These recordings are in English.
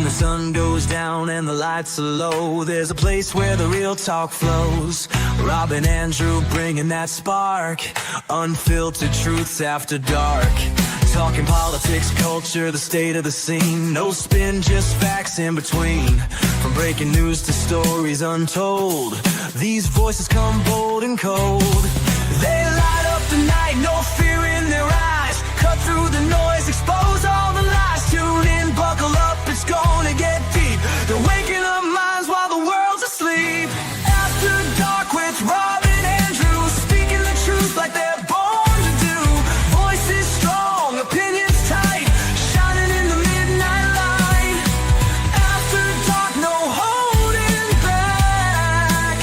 the sun goes down and the lights are low, there's a place where the real talk flows. Rob and Andrew bringing that spark, unfiltered truths after dark. Talking politics, culture, the state of the scene. No spin, just facts in between. From breaking news to stories untold, these voices come bold and cold. They light up the night, no fear in their eyes. Cut through the noise, expose all the lies. Tune in, buckle up, it's gonna get deep. They're waking up minds while the world's asleep. After dark with Rob and Andrew, speaking the truth like they're born to do. Voices strong, opinions tight, shining in the midnight light. After dark, no holding back.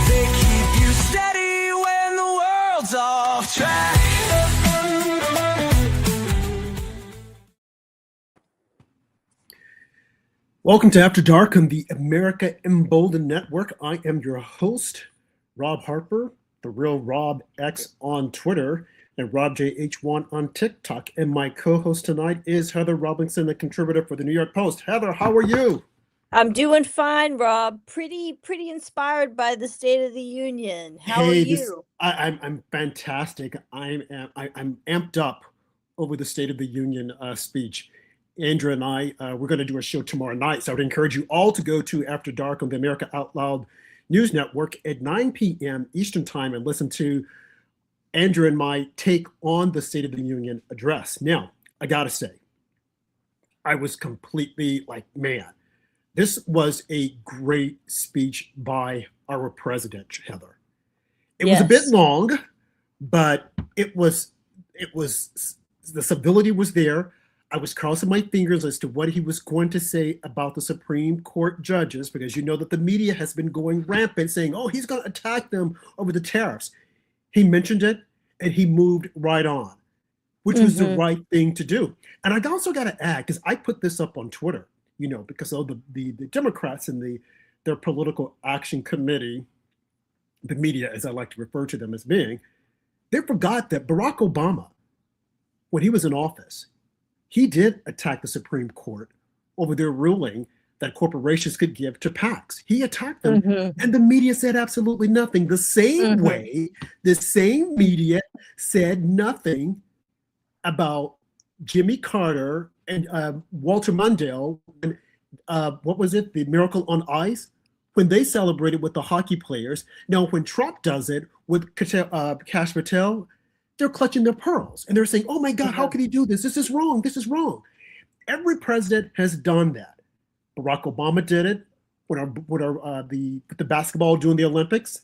They keep you steady when the world's off track. Welcome to After Dark on the America Emboldened Network. I am your host, Rob Harper, the real Rob X on Twitter, and RobJH1 on TikTok. And my co-host tonight is Heather Robinson, the contributor for the New York Post. Heather, how are you? I'm doing fine, Rob. Pretty inspired by the State of the Union. How are you? I'm fantastic. I'm amped up over the State of the Union speech. Andrew and I, we're going to do a show tomorrow night. So I would encourage you all to go to After Dark on the America Out Loud News Network at 9 p.m. Eastern Time and listen to Andrew and my take on the State of the Union address. Now, I got to say, I was completely like, man, this was a great speech by our president, Heather. It was a bit long, but it was the civility was there. I was crossing my fingers as to what he was going to say about the Supreme Court judges, because you know that the media has been going rampant saying, oh, he's going to attack them over the tariffs. He mentioned it and he moved right on, which was the right thing to do. And I also got to add, because I put this up on Twitter, you know, because of the Democrats and their political action committee, the media, as I like to refer to them as being, they forgot that Barack Obama, when he was in office, he did attack the Supreme Court over their ruling that corporations could give to PACs. He attacked them, and the media said absolutely nothing. The same way, the same media said nothing about Jimmy Carter and Walter Mondale, and what was it, the Miracle on Ice, when they celebrated with the hockey players. Now, when Trump does it with Kash Patel, they're clutching their pearls and they're saying, oh my God, how could he do this? This is wrong. This is wrong. Every president has done that. Barack Obama did it with the basketball during the Olympics.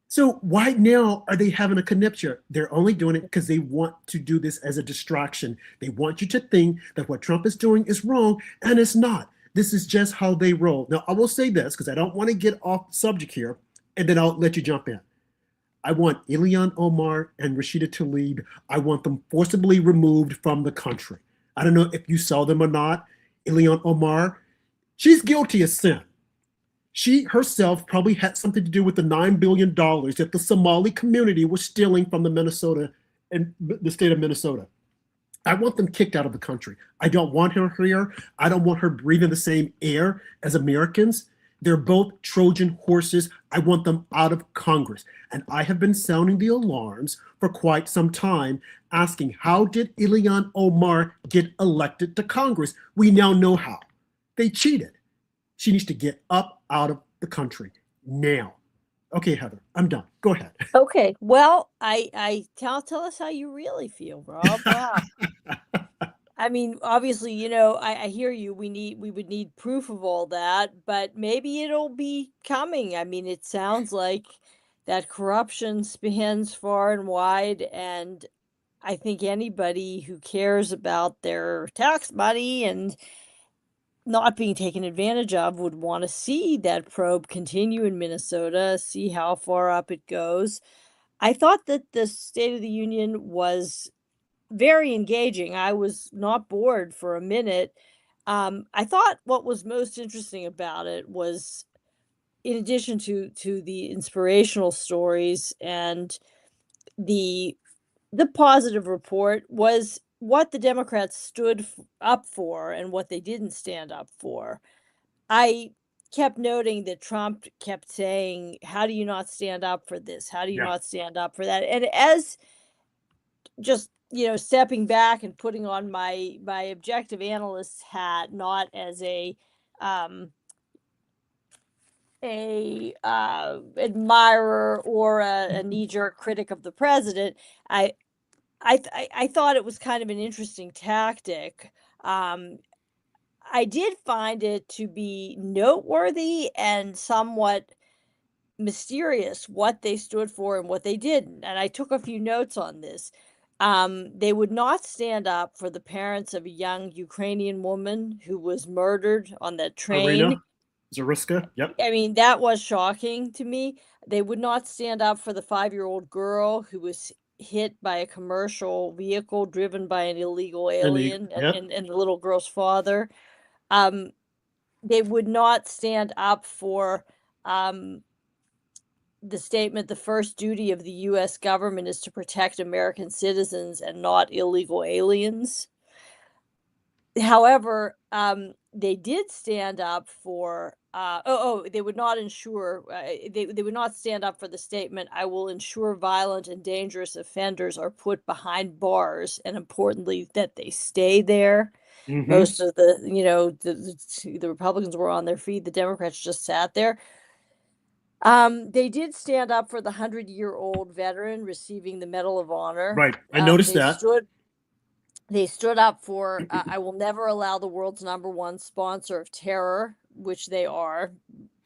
So why now are they having a conniption? They're only doing it because they want to do this as a distraction. They want you to think that what Trump is doing is wrong, and it's not. This is just how they roll. Now, I will say this because I don't want to get off subject here, and then I'll let you jump in. I want Ilhan Omar and Rashida Tlaib, I want them forcibly removed from the country. I don't know if you saw them or not. Ilhan Omar, she's guilty of sin. She herself probably had something to do with the $9 billion that the Somali community was stealing from the state of Minnesota. I want them kicked out of the country. I don't want her here. I don't want her breathing the same air as Americans. They're both Trojan horses. I want them out of Congress. And I have been sounding the alarms for quite some time, asking, how did Ilhan Omar get elected to Congress? We now know how. They cheated. She needs to get up out of the country now. Okay, Heather, I'm done. Go ahead. Okay. Well, I tell us how you really feel, Rob. Wow. I mean, obviously, you know, I hear you. We would need proof of all that, but maybe it'll be coming. I mean, it sounds like that corruption spans far and wide, and I think anybody who cares about their tax money and not being taken advantage of would want to see that probe continue in Minnesota, see how far up it goes. I thought that the State of the Union was very engaging. I was not bored for a minute. I thought what was most interesting about it was, in addition to the inspirational stories and the positive report, was what the Democrats up for and what they didn't stand up for, I kept noting that Trump kept saying, "How do you not stand up for this? How do you Yeah. not stand up for that?" And as just, stepping back and putting on my objective analyst hat, not as um a admirer or a knee-jerk critic of the president, I I thought it was kind of an interesting tactic. Um, I did find it to be noteworthy and somewhat mysterious what they stood for and what they didn't. And I took a few notes on this. They would not stand up for the parents of a young Ukrainian woman who was murdered on that train. Arena, Zariska. Yep. I mean, that was shocking to me. They would not stand up for the 5-year-old girl who was hit by a commercial vehicle driven by an illegal And alien yep. and the little girl's father. Um, they would not stand up for the statement, "The first duty of the US government is to protect American citizens and not illegal aliens." However, they did stand up for they would not they would not stand up for the statement, "I will ensure violent and dangerous offenders are put behind bars, and importantly that they stay there." Hmm. Most of the Republicans were on their feet, the Democrats just sat there. They did stand up for the 100-year-old veteran receiving the Medal of Honor. Right. I noticed They that. stood up for, "I will never allow the world's #1 sponsor of terror," which they are.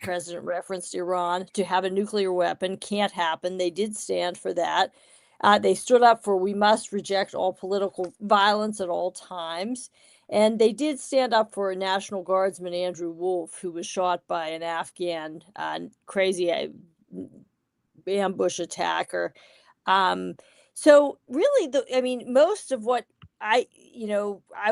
President referenced Iran, "to have a nuclear weapon. Can't happen." They did stand for that. They stood up for, "We must reject all political violence at all times." And they did stand up for National Guardsman Andrew Wolf, who was shot by an Afghan crazy ambush attacker. So really, I mean, most of what I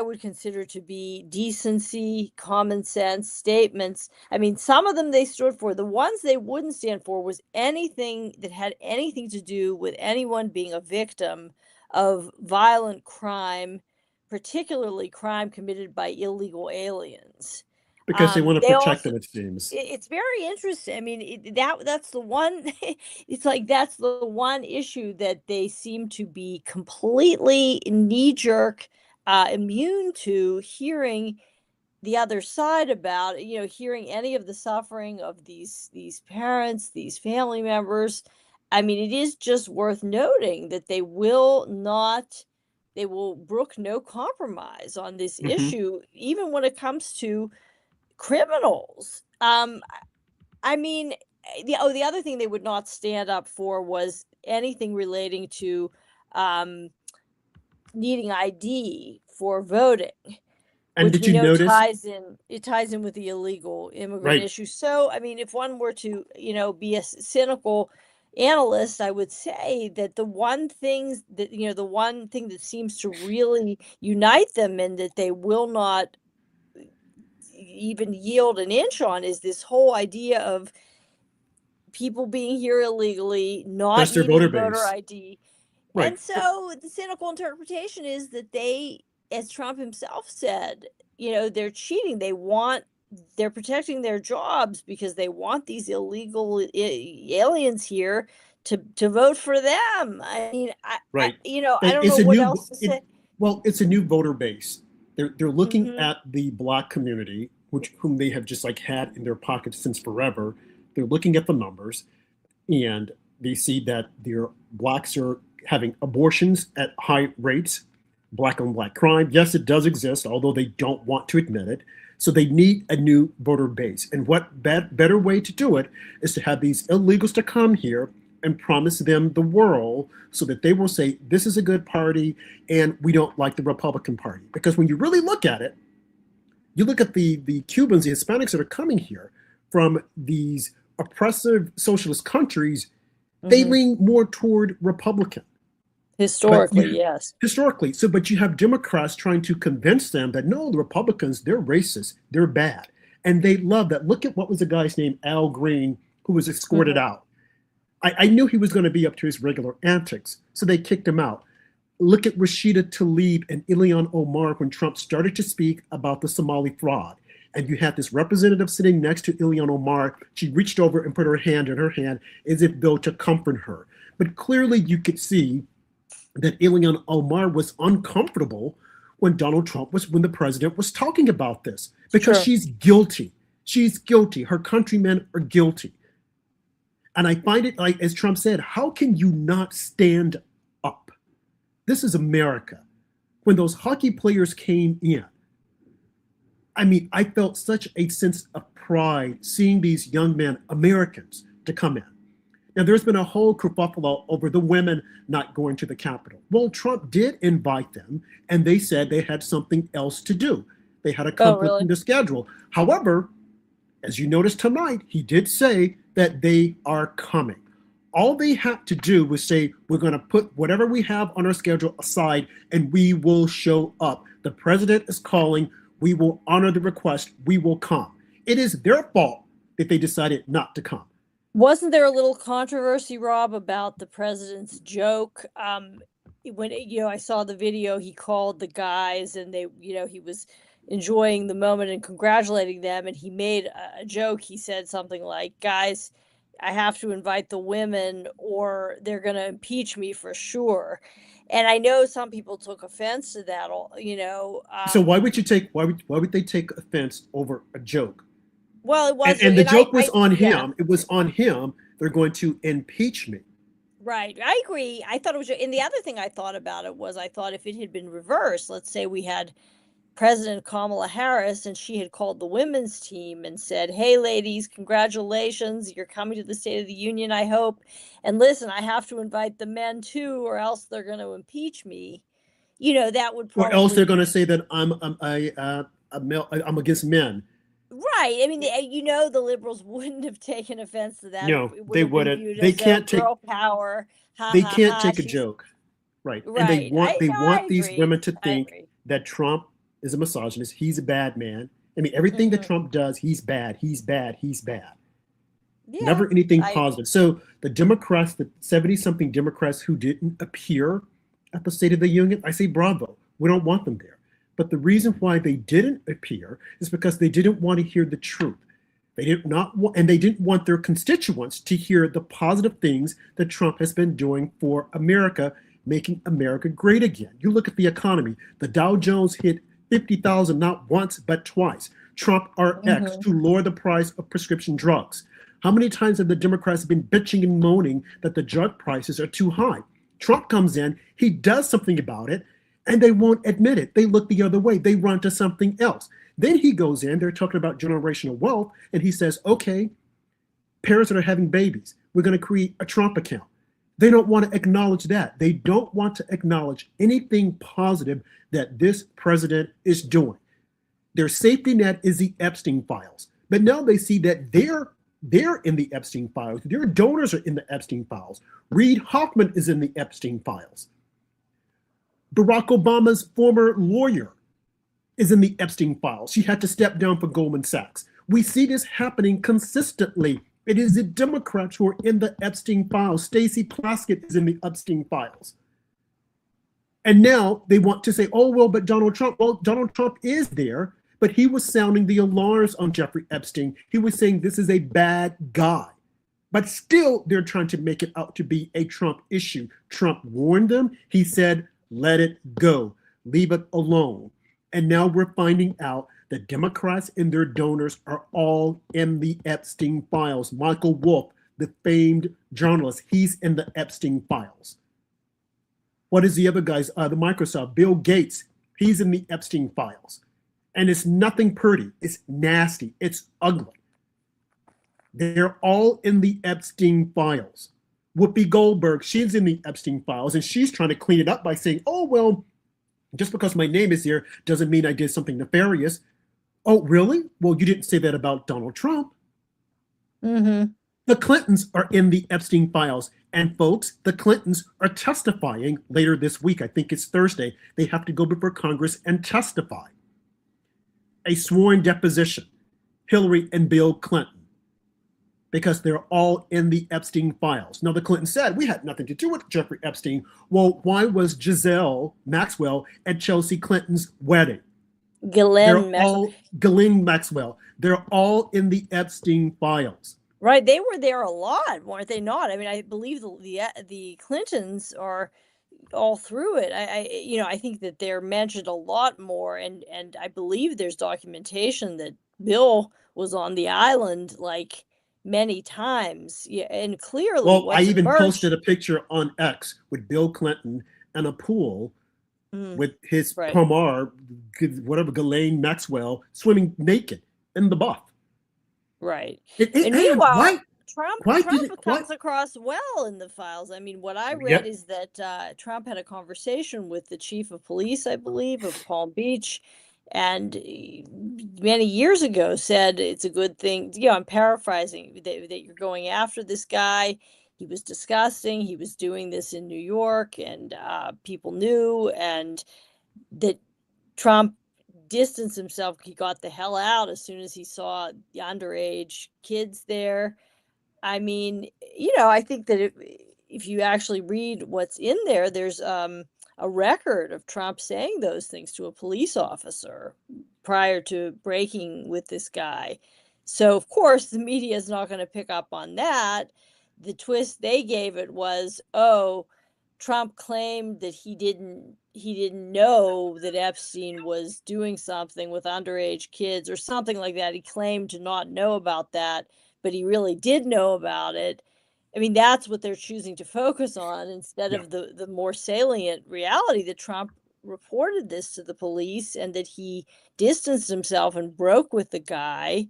would consider to be decency, common sense statements. I mean, some of them they stood for. The ones they wouldn't stand for was anything that had anything to do with anyone being a victim of violent crime, particularly crime committed by illegal aliens. Because they want to They protect also them, it seems. it's very interesting. I mean, that's the one. It's like that's the one issue that they seem to be completely knee jerk, immune to hearing the other side about. Hearing any of the suffering of these parents, these family members. I mean, it is just worth noting that they will not. They will brook no compromise on this Hmm. issue, even when it comes to criminals. I mean, the other thing they would not stand up for was anything relating to needing ID for voting, And which did we you know notice? ties in with the illegal immigrant Right. issue. So, I mean, if one were to, be a cynical analyst, I would say that the one thing that seems to really unite them and that they will not even yield an inch on is this whole idea of people being here illegally, not That's their voter needing voter base. ID. Right. And so the cynical interpretation is that they, as Trump himself said, they're cheating. They're protecting their jobs because they want these illegal aliens here to vote for them. I mean, Right. I don't It's know a what new. else to say. Well, it's a new voter base. They're looking Hmm. at the Black community, whom they have just like had in their pockets since forever. They're looking at the numbers, and they see that their Blacks are having abortions at high rates, Black on Black crime. Yes, it does exist, although they don't want to admit it. So they need a new voter base. And what better way to do it is to have these illegals to come here and promise them the world so that they will say, this is a good party and we don't like the Republican Party. Because when you really look at it, you look at the Cubans, the Hispanics that are coming here from these oppressive socialist countries, they Hmm. lean more toward Republican. But Historically, yes. historically, but you have Democrats trying to convince them that no, the Republicans, they're racist, they're bad. And they love that. Look at what was the guy's name, Al Green, who was escorted Hmm. out. I knew he was going to be up to his regular antics, so they kicked him out. Look at Rashida Tlaib and Ilhan Omar when Trump started to speak about the Somali fraud. And you had this representative sitting next to Ilhan Omar. She reached over and put her hand in her hand as if though to comfort her. But clearly you could see that Ilhan Omar was uncomfortable when the president was talking about this, because Sure. she's guilty. She's guilty. Her countrymen are guilty. And I find it like, as Trump said, how can you not stand up? This is America. When those hockey players came in, I mean, I felt such a sense of pride seeing these young men, Americans, to come in. Now, there's been a whole kerfuffle over the women not going to the Capitol. Well, Trump did invite them, and they said they had something else to do. They had a conflict really? in the schedule. However, as you noticed tonight, he did say that they are coming. All they have to do was say, we're going to put whatever we have on our schedule aside, and we will show up. The president is calling. We will honor the request. We will come. It is their fault that they decided not to come. Wasn't there a little controversy, Rob, about the president's joke? When I saw the video, he called the guys, and they, he was enjoying the moment and congratulating them, and he made a joke. He said something like, "Guys, I have to invite the women, or they're going to impeach me for sure." And I know some people took offense to that. So why would they take offense over a joke? Well, it was, and the joke was on him. yeah. It was on him. They're going to impeach me. Right. I agree. I thought it was, and the other thing I thought about it was, I thought if it had been reversed, let's say we had President Kamala Harris and she had called the women's team and said, "Hey, ladies, congratulations. You're coming to the State of the Union, I hope. And listen, I have to invite the men too, or else they're going to impeach me." That would probably. Or else they're going to say that I'm against men. Right. I mean, the liberals wouldn't have taken offense to that. No, It would they have been wouldn't. viewed They as can't take. girl power. Ha, They ha, can't ha, take a she's- joke, right? And Right. they want I these agree. women to I think agree. that Trump is a misogynist. He's a bad man. I mean, everything that Mhm. Trump does, he's bad. He's bad. He's bad. Yeah, Never anything I agree. positive. So the Democrats, the 70-something Democrats who didn't appear at the State of the Union, I say bravo. We don't want them there. But the reason why they didn't appear is because they didn't want to hear the truth. They didn't want their constituents to hear the positive things that Trump has been doing for America, making America great again. You look at the economy. The Dow Jones hit 50,000 not once but twice. Trump RX to lower the price of prescription drugs. How many times have the Democrats been bitching and moaning that the drug prices are too high? Trump comes in, he does something about it, and they won't admit it. They look the other way. They run to something else. Then he goes in, they're talking about generational wealth, and he says, okay, parents that are having babies, we're going to create a Trump account. They don't want to acknowledge that. They don't want to acknowledge anything positive that this president is doing. Their safety net is the Epstein files. But now they see that they're in the Epstein files. Their donors are in the Epstein files. Reid Hoffman is in the Epstein files. Barack Obama's former lawyer is in the Epstein files. She had to step down for Goldman Sachs. We see this happening consistently. It is the Democrats who are in the Epstein files. Stacey Plaskett is in the Epstein files. And now they want to say, oh, well, but Donald Trump. Well, Donald Trump is there, but he was sounding the alarms on Jeffrey Epstein. He was saying this is a bad guy. But still, they're trying to make it out to be a Trump issue. Trump warned them. He said, let it go. Leave it alone. And now we're finding out that Democrats and their donors are all in the Epstein files. Michael Wolff, the famed journalist, he's in the Epstein files. What is the other guys? The Microsoft, Bill Gates, he's in the Epstein files. And it's nothing pretty. It's nasty. It's ugly. They're all in the Epstein files. Whoopi Goldberg, she's in the Epstein files, and she's trying to clean it up by saying, oh, well, just because my name is here doesn't mean I did something nefarious. Oh, really? Well, you didn't say that about Donald Trump. Mm-hmm. The Clintons are in the Epstein files. And folks, the Clintons are testifying later this week. I think it's Thursday. They have to go before Congress and testify. A sworn deposition. Hillary and Bill Clinton. because they're all in the Epstein files. Now, the Clintons said we had nothing to do with Jeffrey Epstein. Well, why was Giselle Maxwell at Chelsea Clinton's wedding? Ghislaine Maxwell. Ghislaine Maxwell. They're all in the Epstein files. Right, they were there a lot, weren't they not? I mean, I believe the Clintons are all through it. I think that they're mentioned a lot more, and I believe there's documentation that Bill was on the island like many times. Yeah, and clearly, well, I even emerged, posted a picture on X with Bill Clinton and a pool with his right. Pomar, whatever, Ghislaine Maxwell, swimming naked in the bath. Right. And meanwhile, Trump Trump comes across well in the files. I mean, what I read is that Trump had a conversation with the chief of police, I believe, of Palm Beach, and many years ago said it's a good thing. I'm paraphrasing, that you're going after this guy. He was disgusting. He was doing this in New York, and people knew, and that Trump distanced himself. He got the hell out as soon as he saw the underage kids there. I mean, I think that if you actually read what's in there, there's a record of Trump saying those things to a police officer prior to breaking with this guy. So, of course, the media is not going to pick up on that. The twist they gave it was, Trump claimed that he didn't know that Epstein was doing something with underage kids or something like that. He claimed to not know about that, but he really did know about it. I mean, that's what they're choosing to focus on instead of the more salient reality that Trump reported this to the police and that he distanced himself and broke with the guy.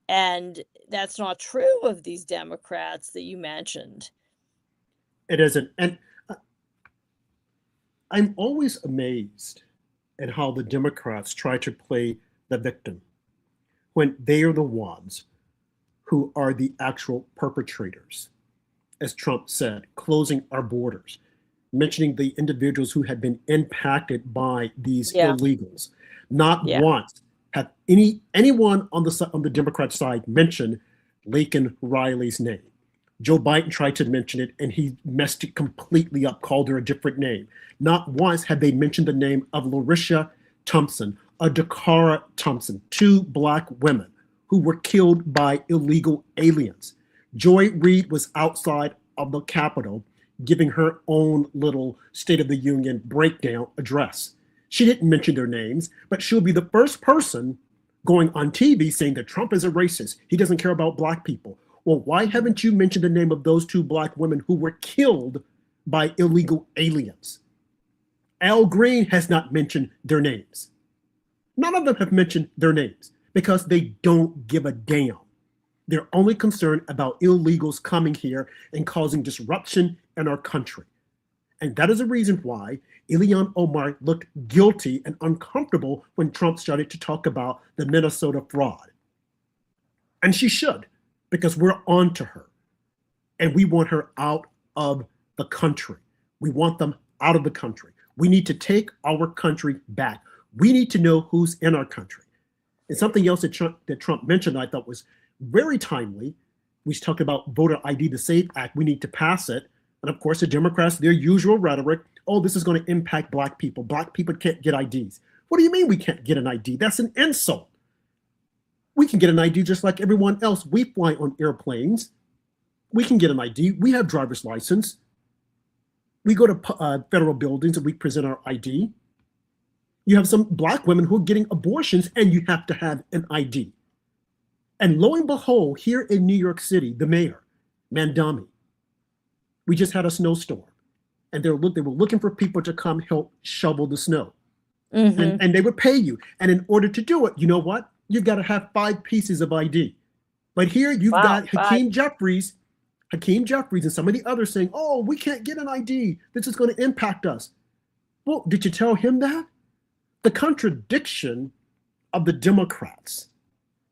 And that's not true of these Democrats that you mentioned. It isn't. And I'm always amazed at how the Democrats try to play the victim when they are the ones who are the actual perpetrators. As Trump said, closing our borders, mentioning the individuals who had been impacted by these illegals. Not once have anyone on the Democrat side mentioned Laken Riley's name. Joe Biden tried to mention it, and he messed it completely up, called her a different name. Not once had they mentioned the name of Larisha Thompson, Dakara Thompson, 2 Black women who were killed by illegal aliens. Joy Reid was outside of the Capitol giving her own little State of the Union breakdown address. She didn't mention their names, but she'll be the first person going on TV saying that Trump is a racist. He doesn't care about Black people. Well, why haven't you mentioned the name of those 2 Black women who were killed by illegal aliens? Al Green has not mentioned their names. None of them have mentioned their names because they don't give a damn. They're only concerned about illegals coming here and causing disruption in our country. And that is the reason why Ilhan Omar looked guilty and uncomfortable when Trump started to talk about the Minnesota fraud. And she should, because we're on to her. And we want her out of the country. We want them out of the country. We need to take our country back. We need to know who's in our country. And something else that Trump mentioned I thought was very timely. We talked about voter ID, the SAFE Act. We need to pass it. And of course, the Democrats, their usual rhetoric, this is going to impact Black people. Black people can't get IDs. What do you mean we can't get an ID? That's an insult. We can get an ID just like everyone else. We fly on airplanes. We can get an ID. We have driver's license. We go to federal buildings and we present our ID. You have some Black women who are getting abortions and you have to have an ID. And lo and behold, here in New York City, the mayor, Mandami, we just had a snowstorm. And they were looking for people to come help shovel the snow. Mm-hmm. And they would pay you. And in order to do it, you know what? You've got to have 5 pieces of ID. But here you've got Hakeem Jeffries and some of the others saying, we can't get an ID. This is going to impact us. Well, did you tell him that? The contradiction of the Democrats.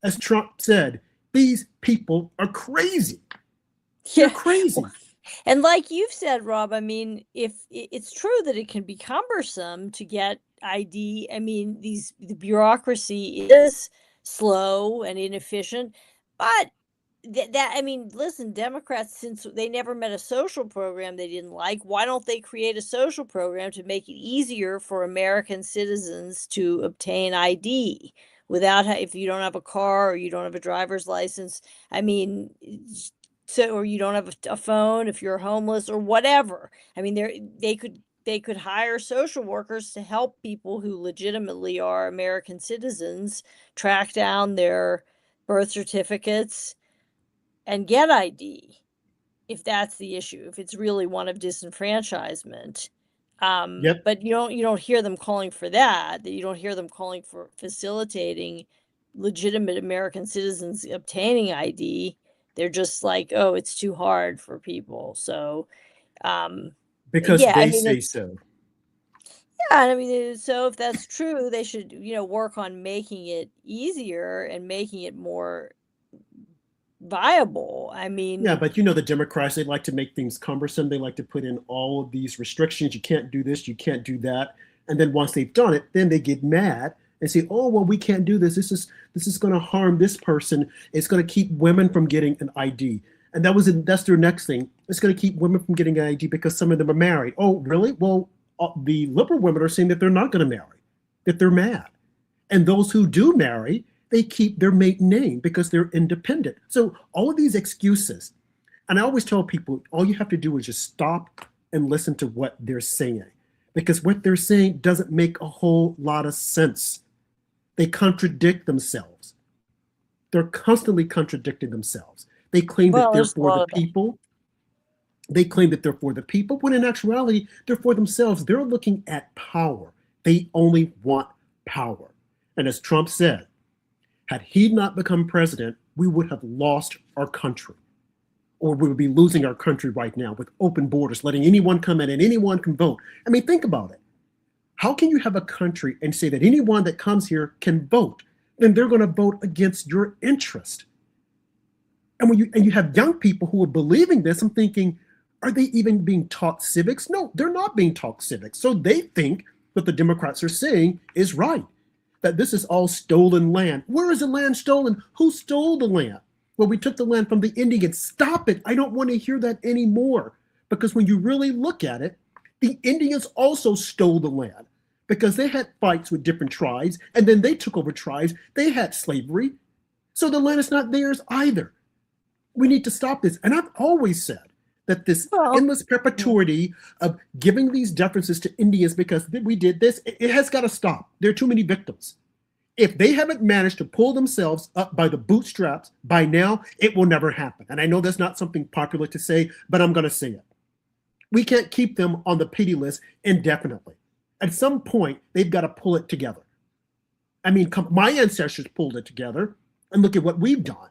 As Trump said, these people are crazy. They're crazy. And like you've said, Rob, I mean, if it's true that it can be cumbersome to get ID, I mean, the bureaucracy is slow and inefficient, but that I mean, listen, Democrats, since they never met a social program they didn't like, why don't they create a social program to make it easier for American citizens to obtain ID without if you don't have a car or you don't have a driver's license? I mean, so or you don't have a phone if you're homeless or whatever. I mean, they could hire social workers to help people who legitimately are American citizens track down their birth certificates and get ID if that's the issue, if it's really one of disenfranchisement. Yep. But you don't hear them calling for that. You don't hear them calling for facilitating legitimate American citizens obtaining ID. They're just like, oh, it's too hard for people. So, Because yeah, I they mean, say so. yeah, and I mean, so if that's true, they should, work on making it easier and making it more viable. I Yeah, mean, but the Democrats, they like to make things cumbersome. They like to put in all of these restrictions. You can't do this, you can't do that. And then once they've done it, then they get mad and say, "Oh, well, we can't do this. This is going to harm this person. It's going to keep women from getting an ID." And that's their next thing. It's going to keep women from getting an ID because some of them are married. Oh, really? Well, the liberal women are saying that they're not going to marry, that they're mad. And those who do marry, they keep their maiden name because they're independent. So all of these excuses, and I always tell people, all you have to do is just stop and listen to what they're saying, because what they're saying doesn't make a whole lot of sense. They contradict themselves. They're constantly contradicting themselves. They claim that well, they're there's a for lot the of that. people. They claim that they're for the people, when in actuality, they're for themselves. They're looking at power. They only want power. And as Trump said, had he not become president, we would have lost our country, or we would be losing our country right now with open borders, letting anyone come in and anyone can vote. I mean, think about it. How can you have a country and say that anyone that comes here can vote? Then they're going to vote against your interest. And when you have young people who are believing this, I'm thinking, are they even being taught civics? No, they're not being taught civics. So they think what the Democrats are saying is right, that this is all stolen land. Where is the land stolen? Who stole the land? Well, we took the land from the Indians. Stop it. I don't want to hear that anymore. Because when you really look at it, the Indians also stole the land because they had fights with different tribes, and then they took over tribes. They had slavery. So the land is not theirs either. We need to stop this. And I've always said that this Well, endless perpetuity of giving these deferences to Indians because we did this, it has got to stop. There are too many victims. If they haven't managed to pull themselves up by the bootstraps by now, it will never happen. And I know that's not something popular to say, but I'm going to say it. We can't keep them on the pity list indefinitely. At some point, they've got to pull it together. I mean, my ancestors pulled it together, and look at what we've done.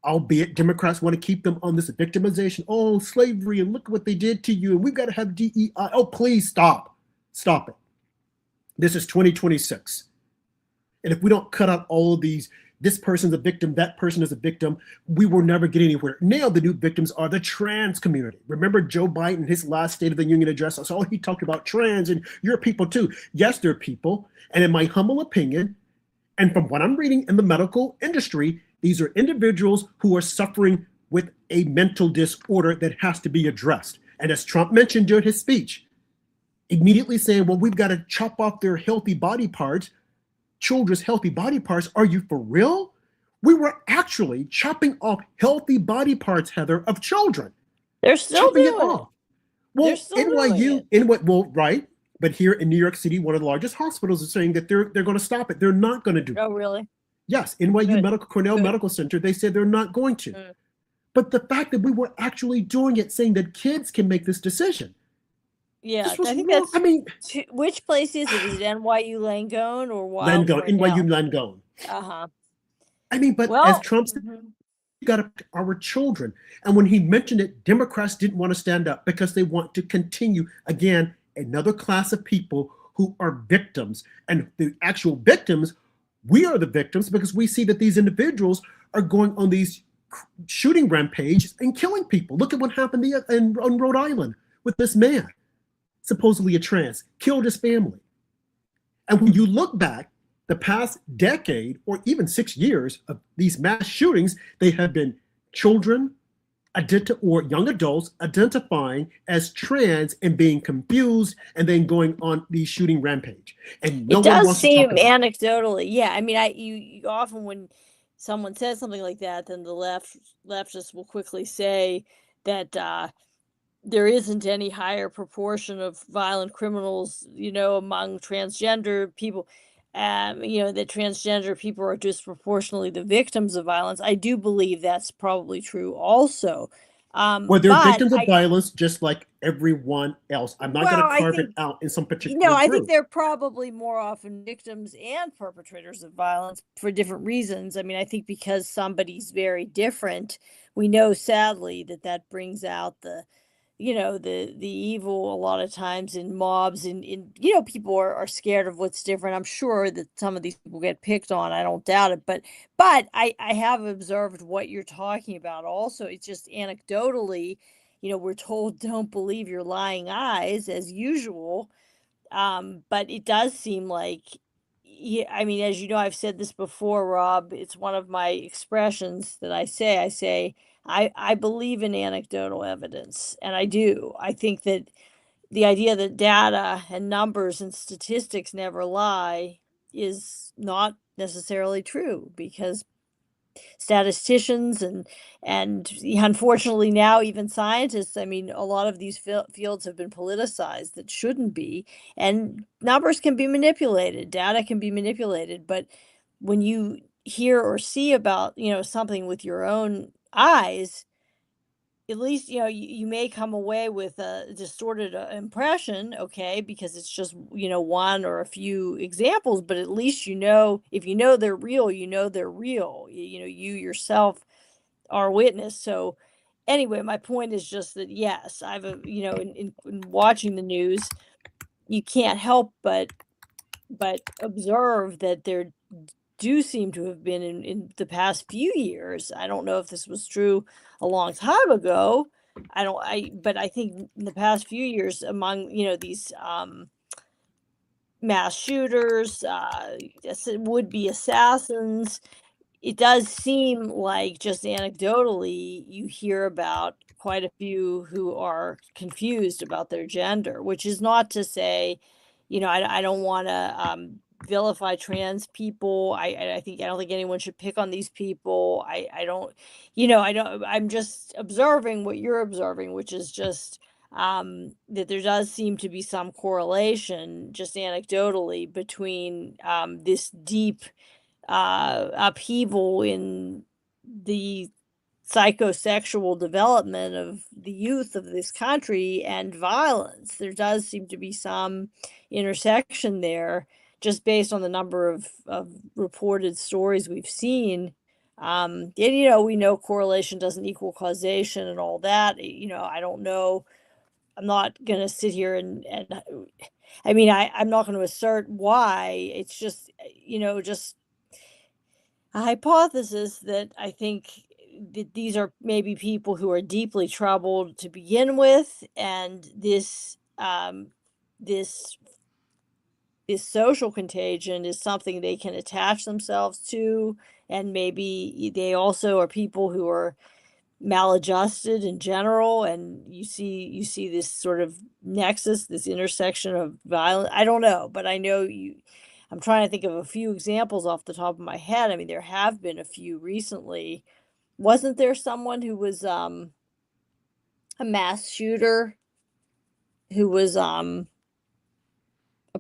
Albeit Democrats want to keep them on this victimization. Oh, slavery, and look what they did to you, and we've got to have DEI. Oh, please stop. Stop it. This is 2026. And if we don't cut out all of these, this person's a victim, that person is a victim, we will never get anywhere. Now the new victims are the trans community. Remember Joe Biden, his last State of the Union address, that's all he talked about, trans, and you're people too. Yes, they're people. And in my humble opinion, and from what I'm reading in the medical industry, these are individuals who are suffering with a mental disorder that has to be addressed. And as Trump mentioned during his speech, immediately saying, well, we've got to chop off their healthy body parts, children's healthy body parts. Are you for real? We were actually chopping off healthy body parts, Heather, of children. they're still Chopping it doing it. off. Well, They're still doing NYU, well, right. But here in New York City, one of the largest hospitals is saying that they're going to stop it. They're not going to do it. Oh, really? Yes, NYU Good. Cornell Good. Medical Center, they said they're not going to. Mm. But the fact that we were actually doing it, saying that kids can make this decision. Yeah, This was I think real. that's I mean, which place is it? Is it NYU Langone or Langone, NYU Langone? Langone. Uh-huh. I mean, but as Well, Trump said, mhm. we got our children. And when he mentioned it, Democrats didn't want to stand up because they want to continue, again, another class of people who are victims. And the actual victims, we are the victims because we see that these individuals are going on these shooting rampages and killing people. Look at what happened on Rhode Island with this man, supposedly a trans, killed his family. And when you look back, the past decade or even 6 years of these mass shootings, they have been children or young adults identifying as trans and being confused and then going on the shooting rampage. And no It one does wants to seem talk about it. anecdotally, yeah. I mean, you often when someone says something like that, then the leftists will quickly say that there isn't any higher proportion of violent criminals, among transgender people. That transgender people are disproportionately the victims of violence. I do believe that's probably true also. Well, they're But victims of violence just like everyone else. I'm not going well, to I carve it think out in some particular I think group. they're probably more often victims and perpetrators of violence for different reasons. I mean, I think because somebody's very different, we know sadly that brings out the evil a lot of times in mobs, and people are scared of what's different. I'm sure that some of these people get picked on. I don't doubt it, but I have observed what you're talking about also. It's just anecdotally, we're told don't believe your lying eyes as usual. But it does seem like, yeah, I mean, as you know, I've said this before, Rob. It's one of my expressions that I believe in anecdotal evidence, and I do. I think that the idea that data and numbers and statistics never lie is not necessarily true, because statisticians and unfortunately now even scientists, I mean, a lot of these fields have been politicized that shouldn't be, and numbers can be manipulated, data can be manipulated. But when you hear or see about something with your own eyes, at least you may come away with a distorted impression, okay, because it's just one or a few examples. But at least if they're real, they're real. You yourself are a witness. So anyway, my point is just that, yes, I've in watching the news, you can't help but observe that there do seem to have been in the past few years. I don't know if this was true a long time ago. But I think in the past few years, among, these mass shooters, would-be assassins, it does seem like, just anecdotally, you hear about quite a few who are confused about their gender, which is not to say, I don't want to vilify trans people. I don't think anyone should pick on these people. I don't, I'm just observing what you're observing, which is just that there does seem to be some correlation, just anecdotally, between this deep upheaval in the psychosexual development of the youth of this country and violence. There does seem to be some intersection there, just based on the number of reported stories we've seen. And we know correlation doesn't equal causation and all that. I don't know. I'm not going to sit here and I mean, I'm not going to assert why. It's just, just a hypothesis that I think that these are maybe people who are deeply troubled to begin with, and this this social contagion is something they can attach themselves to, and maybe they also are people who are maladjusted in general, and you see this sort of nexus, this intersection of violence. I don't know, but I know you. I'm trying to think of a few examples off the top of my head. I mean, there have been a few recently. Wasn't there someone who was a mass shooter who was a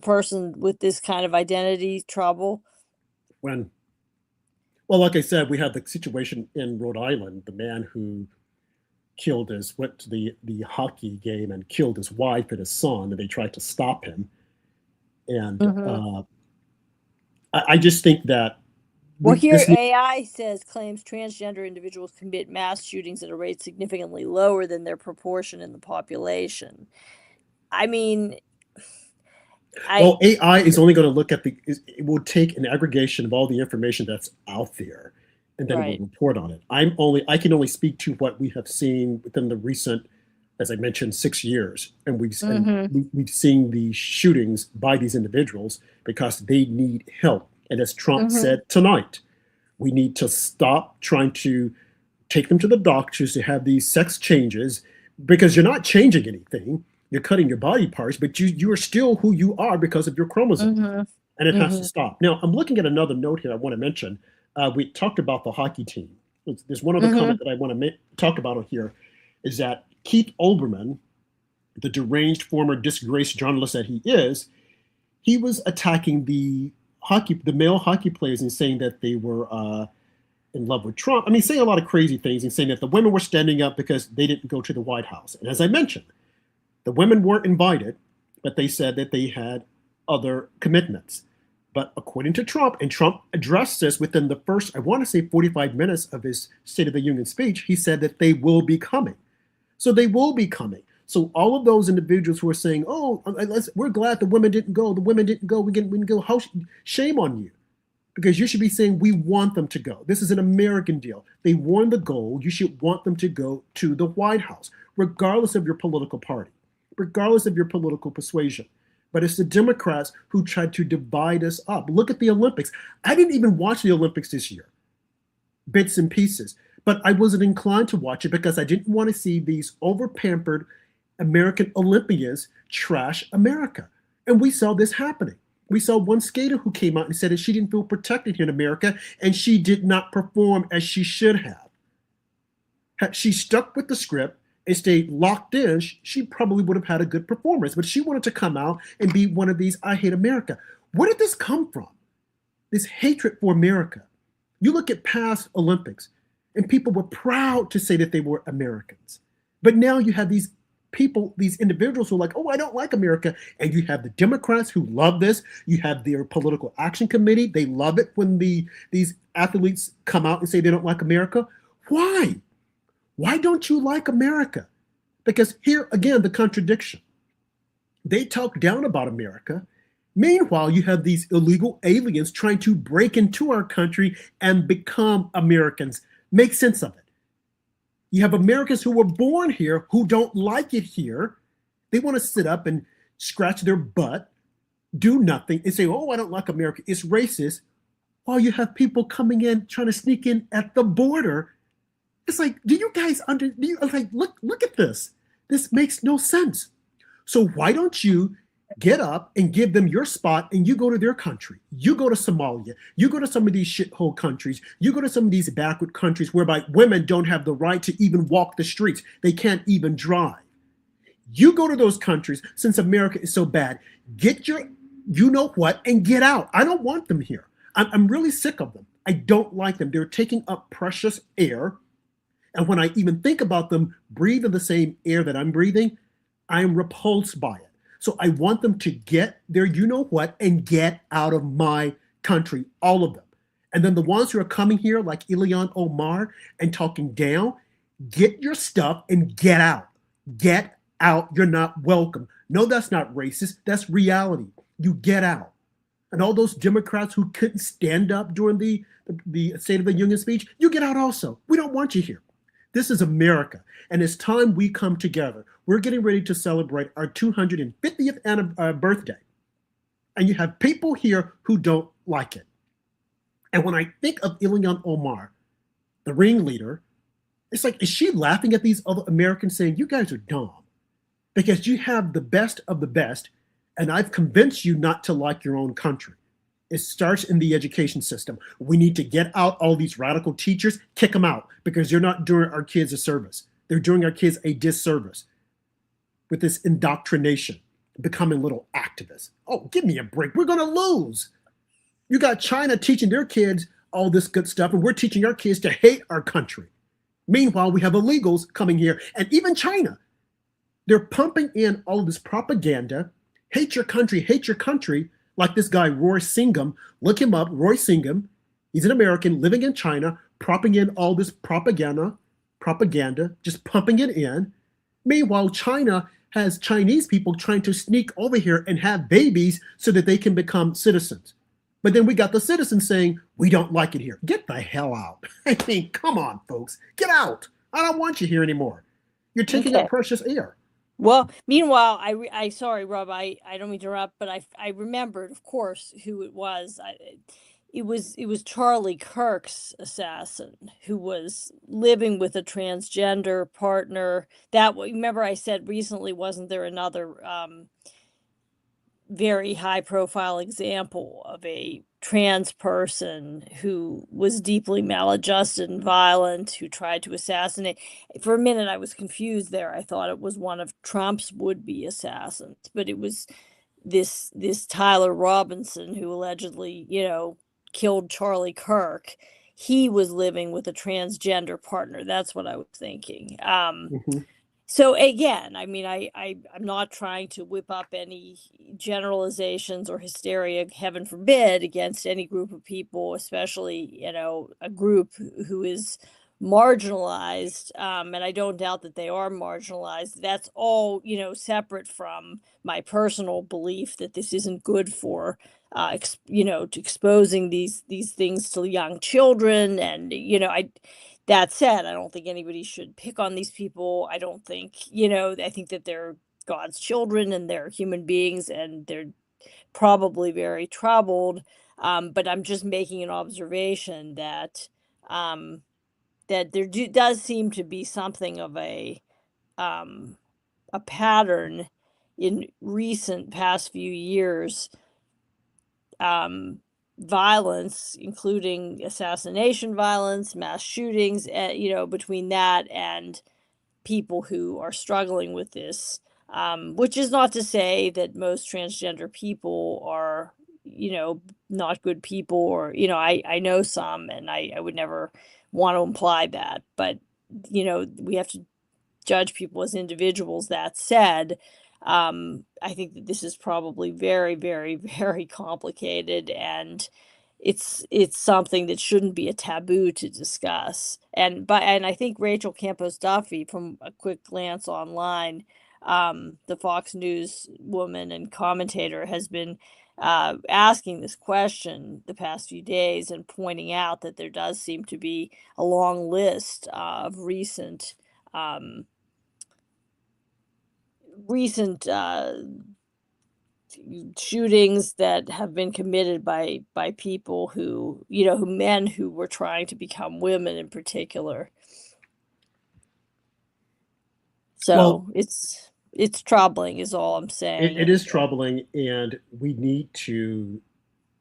person with this kind of identity trouble? When, well, like I said, we had the situation in Rhode Island, the man who went to the hockey game and killed his wife and his son, and they tried to stop him. And Mhm. I just think that Well, here this, AI claims transgender individuals commit mass shootings at a rate significantly lower than their proportion in the population. I mean, I well, AI is only going to look at it will take an aggregation of all the information that's out there, and then it will right. report on it. I can only speak to what we have seen within the recent, as I mentioned, 6 years, and Mhm. we've seen the shootings by these individuals because they need help. And as Trump Mhm. said tonight, we need to stop trying to take them to the doctors to have these sex changes because you're not changing anything. You're cutting your body parts, but you are still who you are because of your chromosomes, Mm-hmm. and it has to Mm-hmm. stop. Now, I'm looking at another note here I want to mention. We talked about the hockey team. There's one other Mm-hmm. comment that I want to talk about on here is that Keith Olbermann, the deranged former disgraced journalist that he was attacking the male hockey players and saying that they were in love with Trump. I mean, saying a lot of crazy things and saying that the women were standing up because they didn't go to the White House. And as I mentioned, the women weren't invited, but they said that they had other commitments. But according to Trump, and Trump addressed this within the first, I want to say 45 minutes of his State of the Union speech, he said that they will be coming. So they will be coming. So all of those individuals who are saying, "Oh, we're glad the women didn't go. The women didn't go. We didn't go." Shame on you, because you should be saying we want them to go. This is an American deal. They won the gold. You should want them to go to the White House, regardless of your political party, regardless of your political persuasion. But it's the Democrats who tried to divide us up. Look at the Olympics. I didn't even watch the Olympics this year, bits and pieces. But I wasn't inclined to watch it because I didn't want to see these over-pampered American Olympians trash America. And we saw this happening. We saw one skater who came out and said that she didn't feel protected here in America and she did not perform as she should have. Had she stuck with the script and stayed locked in, she probably would have had a good performance. But she wanted to come out and be one of these I hate America. Where did this come from? This hatred for America. You look at past Olympics, and people were proud to say that they were Americans. But now you have these people, these individuals who are like, "Oh, I don't like America." And you have the Democrats who love this. You have their political action committee. They love it when these athletes come out and say they don't like America. Why? Why don't you like America? Because here, again, the contradiction. They talk down about America. Meanwhile, you have these illegal aliens trying to break into our country and become Americans. Make sense of it. You have Americans who were born here who don't like it here. They want to sit up and scratch their butt, do nothing, and say, "Oh, I don't like America. It's racist." While you have people coming in, trying to sneak in at the border. It's like, do you guys look at this? This makes no sense. So why don't you get up and give them your spot and you go to their country? You go to Somalia. You go to some of these shithole countries. You go to some of these backward countries whereby women don't have the right to even walk the streets. They can't even drive. You go to those countries, since America is so bad, get your you know what and get out. I don't want them here. I'm really sick of them. I don't like them. They're taking up precious air. And when I even think about them breathing the same air that I'm breathing, I'm repulsed by it. So I want them to get their you know what and get out of my country, all of them. And then the ones who are coming here, like Ilhan Omar, and talking down, get your stuff and get out. Get out. You're not welcome. No, that's not racist. That's reality. You get out. And all those Democrats who couldn't stand up during the State of the Union speech, you get out also. We don't want you here. This is America, and it's time we come together. We're getting ready to celebrate our 250th birthday, and you have people here who don't like it. And when I think of Ilhan Omar, the ringleader, it's like, is she laughing at these other Americans saying, "You guys are dumb because you have the best of the best, and I've convinced you not to like your own country." It starts in the education system. We need to get out all these radical teachers, kick them out, because they're not doing our kids a service. They're doing our kids a disservice with this indoctrination, becoming little activists. Oh, give me a break. We're going to lose. You got China teaching their kids all this good stuff, and we're teaching our kids to hate our country. Meanwhile, we have illegals coming here, and even China. They're pumping in all of this propaganda, hate your country, like this guy, Roy Singham. Look him up, Roy Singham. He's an American living in China, propping in all this propaganda, just pumping it in. Meanwhile, China has Chinese people trying to sneak over here and have babies so that they can become citizens. But then we got the citizens saying, "We don't like it here." Get the hell out. I mean, come on, folks. Get out. I don't want you here anymore. You're taking up precious air. Well, meanwhile, I sorry, Rob, I don't mean to interrupt, but I remembered, of course, who it was. it was Charlie Kirk's assassin who was living with a transgender partner. Remember I said recently, wasn't there another very high profile example of a trans person who was deeply maladjusted and violent, who tried to assassinate? For a minute, I was confused there. I thought it was one of Trump's would-be assassins, but it was this Tyler Robinson who allegedly, killed Charlie Kirk. He was living with a transgender partner. That's what I was thinking. Mhm. So again, I mean, I'm not trying to whip up any generalizations or hysteria, heaven forbid, against any group of people, especially, a group who is marginalized. And I don't doubt that they are marginalized. That's all, separate from my personal belief that this isn't good for, exposing these things to young children. And, that said, I don't think anybody should pick on these people. I don't think, I think that they're God's children and they're human beings and they're probably very troubled. But I'm just making an observation that um, does seem to be something of um, a pattern in recent past few years, violence, including assassination violence, mass shootings, between that and people who are struggling with this, which is not to say that most transgender people are, not good people, or, I know some, and I would never want to imply that, but, we have to judge people as individuals. That said, I think that this is probably very, very, very complicated, and it's something that shouldn't be a taboo to discuss. And I think Rachel Campos Duffy, from a quick glance online, the Fox News woman and commentator, has been asking this question the past few days and pointing out that there does seem to be a long list of recent shootings that have been committed by people who men who were trying to become women in particular. Well, So it's troubling is all I'm saying. it is troubling, and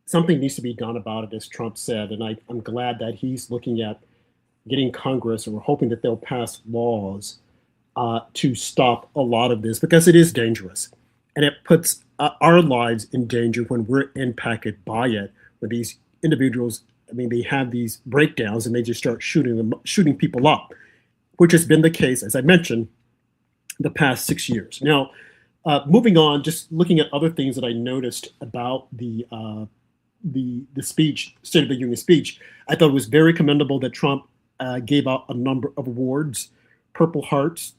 something needs to be done about it, as Trump said. And I'm glad that he's looking at getting Congress, and we're hoping that they'll pass laws to stop a lot of this, because it is dangerous and it puts our lives in danger when we're impacted by it. When these individuals, I mean, they have these breakdowns and they just start shooting people up, which has been the case, as I mentioned, the past 6 years. Now, moving on, just looking at other things that I noticed about the speech, State of the Union speech, I thought it was very commendable that Trump gave out a number of awards. Purple Hearts,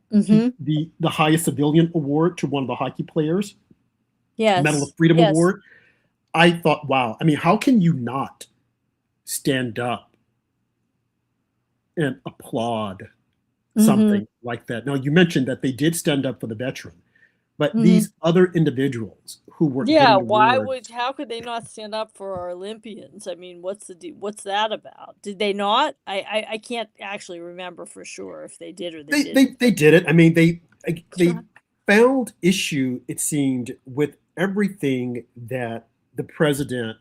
Hmm. the highest civilian award to one of the hockey players, Medal of Yes, Freedom yes. award. I thought, wow, I mean, how can you not stand up and applaud Hmm. something like that? Now, you mentioned that they did stand up for the veteran, but Hmm. these other individuals who were Yeah, getting awards, how could they not stand up for our Olympians? I mean, what's that about? Did they not? I can't actually remember for sure if they did or they didn't. they did it. I mean, they Sure. found issue, it seemed, with everything that the president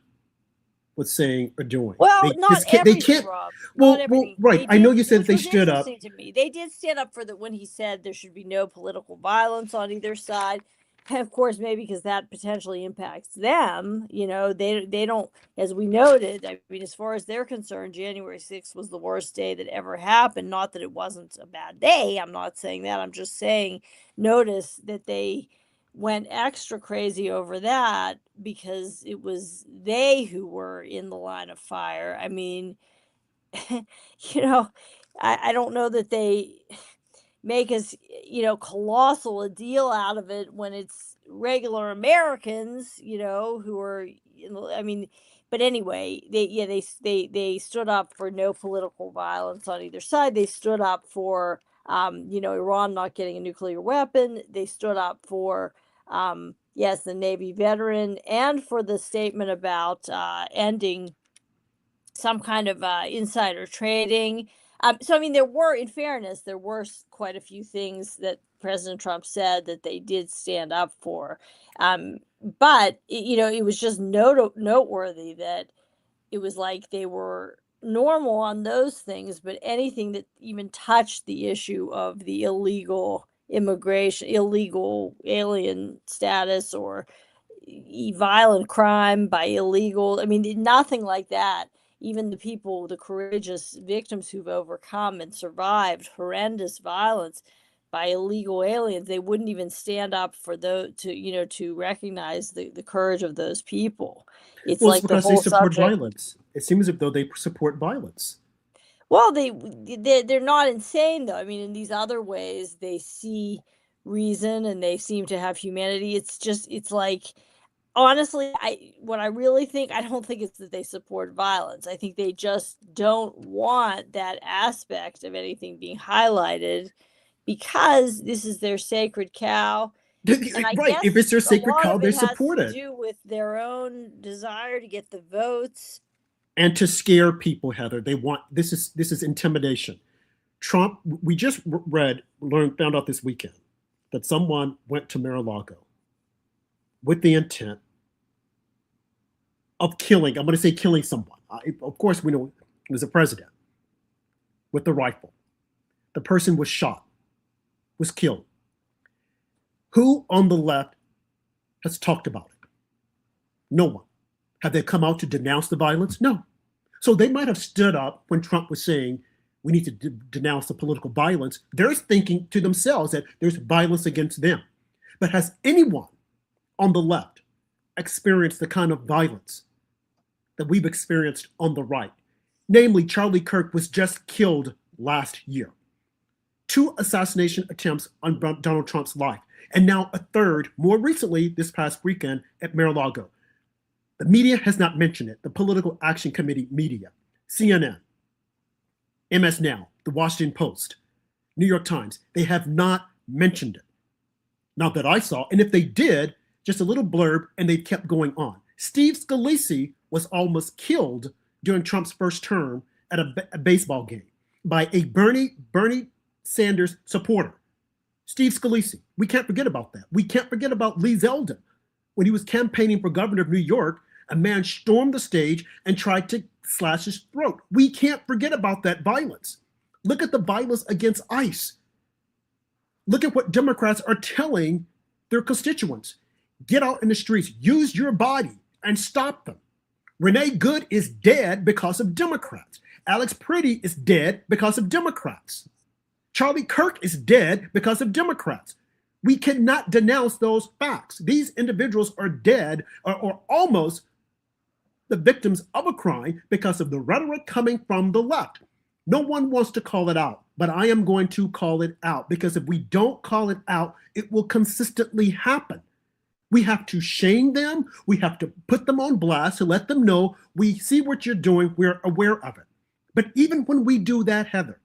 was saying or doing. Well, not They everything, can't. Rob. Not Well, everything. right. They I know did, you said which they was stood up. interesting to me. They did stand up for the when he said there should be no political violence on either side. And of course, maybe because that potentially impacts them. They don't, as we noted. I mean, as far as they're concerned, January 6th was the worst day that ever happened. Not that it wasn't a bad day. I'm not saying that. I'm just saying, notice that they went extra crazy over that because it was they who were in the line of fire. I mean, you know, I don't know that they make as, colossal a deal out of it when it's regular Americans, who are, I mean, but anyway, they stood up for no political violence on either side. They stood up for, Iran not getting a nuclear weapon. They stood up for, yes, the Navy veteran, and for the statement about ending some kind of insider trading. So, I mean, there were, in fairness, there were quite a few things that President Trump said that they did stand up for. Um, but, it was just noteworthy that it was like they were normal on those things, but anything that even touched the issue of the illegal immigration, illegal alien status, or violent crime by illegal, I mean, nothing like that. Even the people, the courageous victims who've overcome and survived horrendous violence by illegal aliens, they wouldn't even stand up for those to recognize the courage of those people. It's Well, it's like the because they whole support subject. violence. It seems as though they support violence. Well, they're not insane though. I mean, in these other ways, they see reason and they seem to have humanity. It's like, honestly, what I really think, I don't think it's that they support violence. I think they just don't want that aspect of anything being highlighted because this is their sacred cow. And I Right. If guess it's their a sacred lot cow, of they it has support to it. do with their own desire to get the votes. And to scare people, Heather. They want this is intimidation. Trump, we just found out this weekend that someone went to Mar-a-Lago with the intent of killing, I'm going to say killing someone. Of course, we know it was a president with a rifle. The person was shot, was killed. Who on the left has talked about it? No one. Have they come out to denounce the violence? No. So they might have stood up when Trump was saying we need to denounce the political violence. They're thinking to themselves that there's violence against them. But has anyone on the left experienced the kind of violence that we've experienced on the right? Namely, Charlie Kirk was just killed last year. 2 assassination attempts on Donald Trump's life, and now a third, more recently this past weekend at Mar-a-Lago. The media has not mentioned it. The Political Action Committee media, CNN, MS Now, The Washington Post, New York Times, they have not mentioned it. Not that I saw. And if they did, just a little blurb, and they kept going on. Steve Scalise was almost killed during Trump's first term at a baseball game by a Bernie Sanders supporter. Steve Scalise. We can't forget about that. We can't forget about Lee Zeldin. When he was campaigning for governor of New York, a man stormed the stage and tried to slash his throat. We can't forget about that violence. Look at the violence against ICE. Look at what Democrats are telling their constituents. Get out in the streets, use your body, and stop them. Renee Good is dead because of Democrats. Alex Pretty is dead because of Democrats. Charlie Kirk is dead because of Democrats. We cannot denounce those facts. These individuals are dead or almost the victims of a crime because of the rhetoric coming from the left. No one wants to call it out, but I am going to call it out because if we don't call it out, it will consistently happen. We have to shame them. We have to put them on blast to let them know we see what you're doing. We're aware of it. But even when we do that, Heather,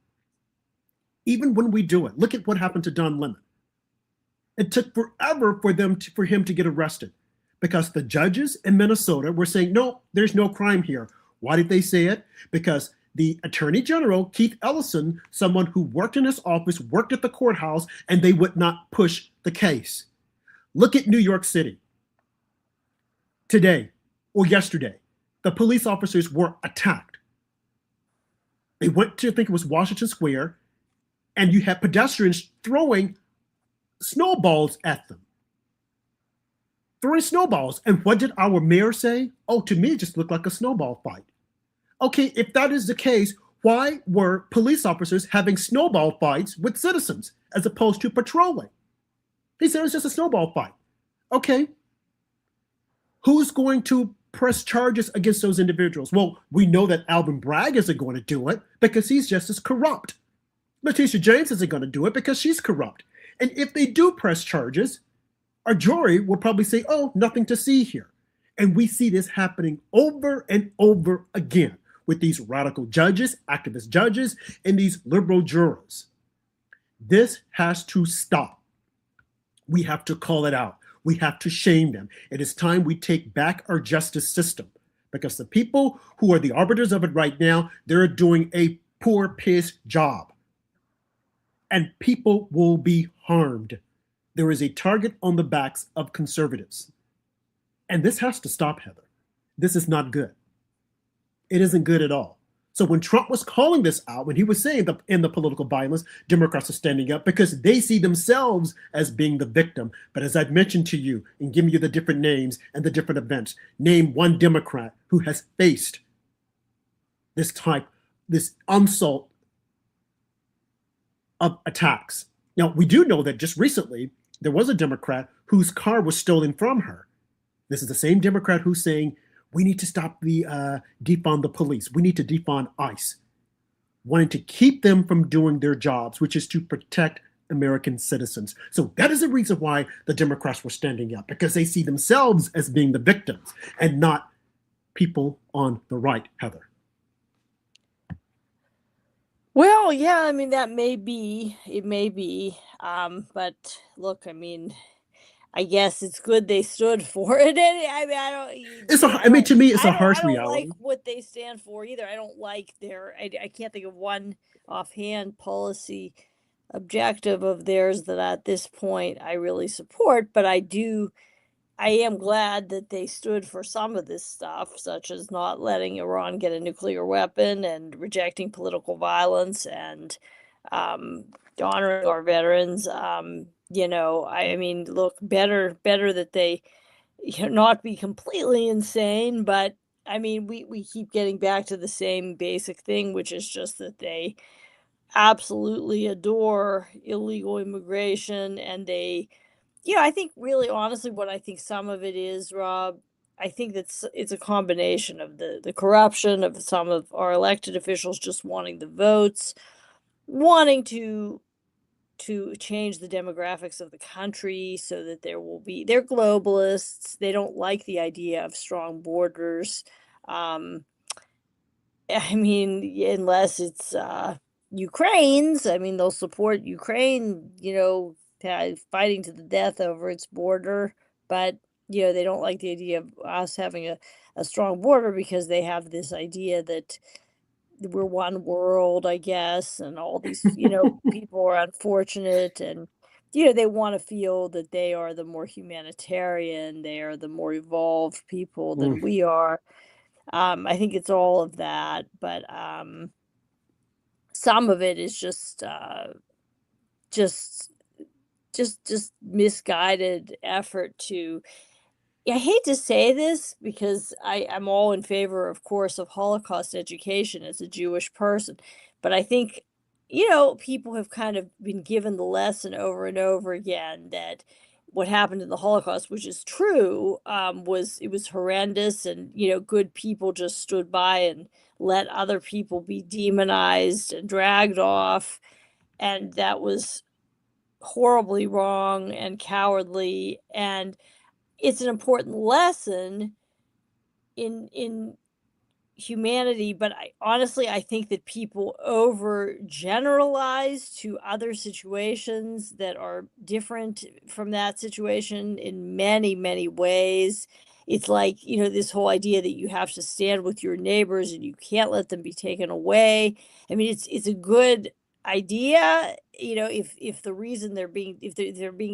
even when we do it, look at what happened to Don Lemon. It took forever for him to get arrested because the judges in Minnesota were saying, no, there's no crime here. Why did they say it? Because the Attorney General, Keith Ellison, someone who worked in his office, worked at the courthouse, and they would not push the case. Look at New York City. Today or yesterday, the police officers were attacked. They went to, I think it was Washington Square, and you had pedestrians throwing snowballs at them. Throwing snowballs. And what did our mayor say? Oh, to me, it just looked like a snowball fight. Okay, if that is the case, why were police officers having snowball fights with citizens as opposed to patrolling? He said it was just a snowball fight. Okay. Who's going to press charges against those individuals? Well, we know that Alvin Bragg isn't going to do it because he's just as corrupt. Letitia James isn't going to do it because she's corrupt. And if they do press charges, our jury will probably say, oh, nothing to see here. And we see this happening over and over again with these radical judges, activist judges, and these liberal jurors. This has to stop. We have to call it out. We have to shame them. It is time we take back our justice system because the people who are the arbiters of it right now, they're doing a poor piss job. And people will be harmed. There is a target on the backs of conservatives. And this has to stop, Heather. This is not good. It isn't good at all. So when Trump was calling this out, when he was saying that in the political violence, Democrats are standing up because they see themselves as being the victim. But as I've mentioned to you and giving you the different names and the different events, name one Democrat who has faced this onslaught of attacks. Now, we do know that just recently, there was a Democrat whose car was stolen from her. This is the same Democrat who's saying, we need to stop defund the police. We need to defund ICE, wanting to keep them from doing their jobs, which is to protect American citizens. So that is the reason why the Democrats were standing up, because they see themselves as being the victims and not people on the right, Heather. Well, yeah, I mean, it may be. But look, I mean, I guess it's good they stood for it. And I mean, To me, it's a harsh I don't reality. like what they stand for either. I don't like I can't think of one offhand policy objective of theirs that at this point I really support, but I am glad that they stood for some of this stuff, such as not letting Iran get a nuclear weapon and rejecting political violence and honoring our veterans. I mean, look, better that they not be completely insane, but I mean, we keep getting back to the same basic thing, which is just that they absolutely adore illegal immigration, and I think really honestly what I think some of it is, Rob, I think it's a combination of the corruption of some of our elected officials just wanting the votes, wanting to change the demographics of the country so that they're globalists. They don't like the idea of strong borders. Um, I mean, unless it's Ukraine's, I mean, they'll support Ukraine, fighting to the death over its border, but they don't like the idea of us having a strong border because they have this idea that we're one world, I guess, and all these, people are unfortunate, and they want to feel that they are the more humanitarian, they are the more evolved people than we are. I think it's all of that, but some of it is just misguided effort to. I hate to say this because I'm all in favor, of course, of Holocaust education as a Jewish person, but I think, people have kind of been given the lesson over and over again that what happened in the Holocaust, which is true, was horrendous, and good people just stood by and let other people be demonized and dragged off, and that was horribly wrong and cowardly, and it's an important lesson in humanity, but I think that people overgeneralize to other situations that are different from that situation in many, many ways. It's like, this whole idea that you have to stand with your neighbors and you can't let them be taken away. I mean, it's a good idea, if the reason they're being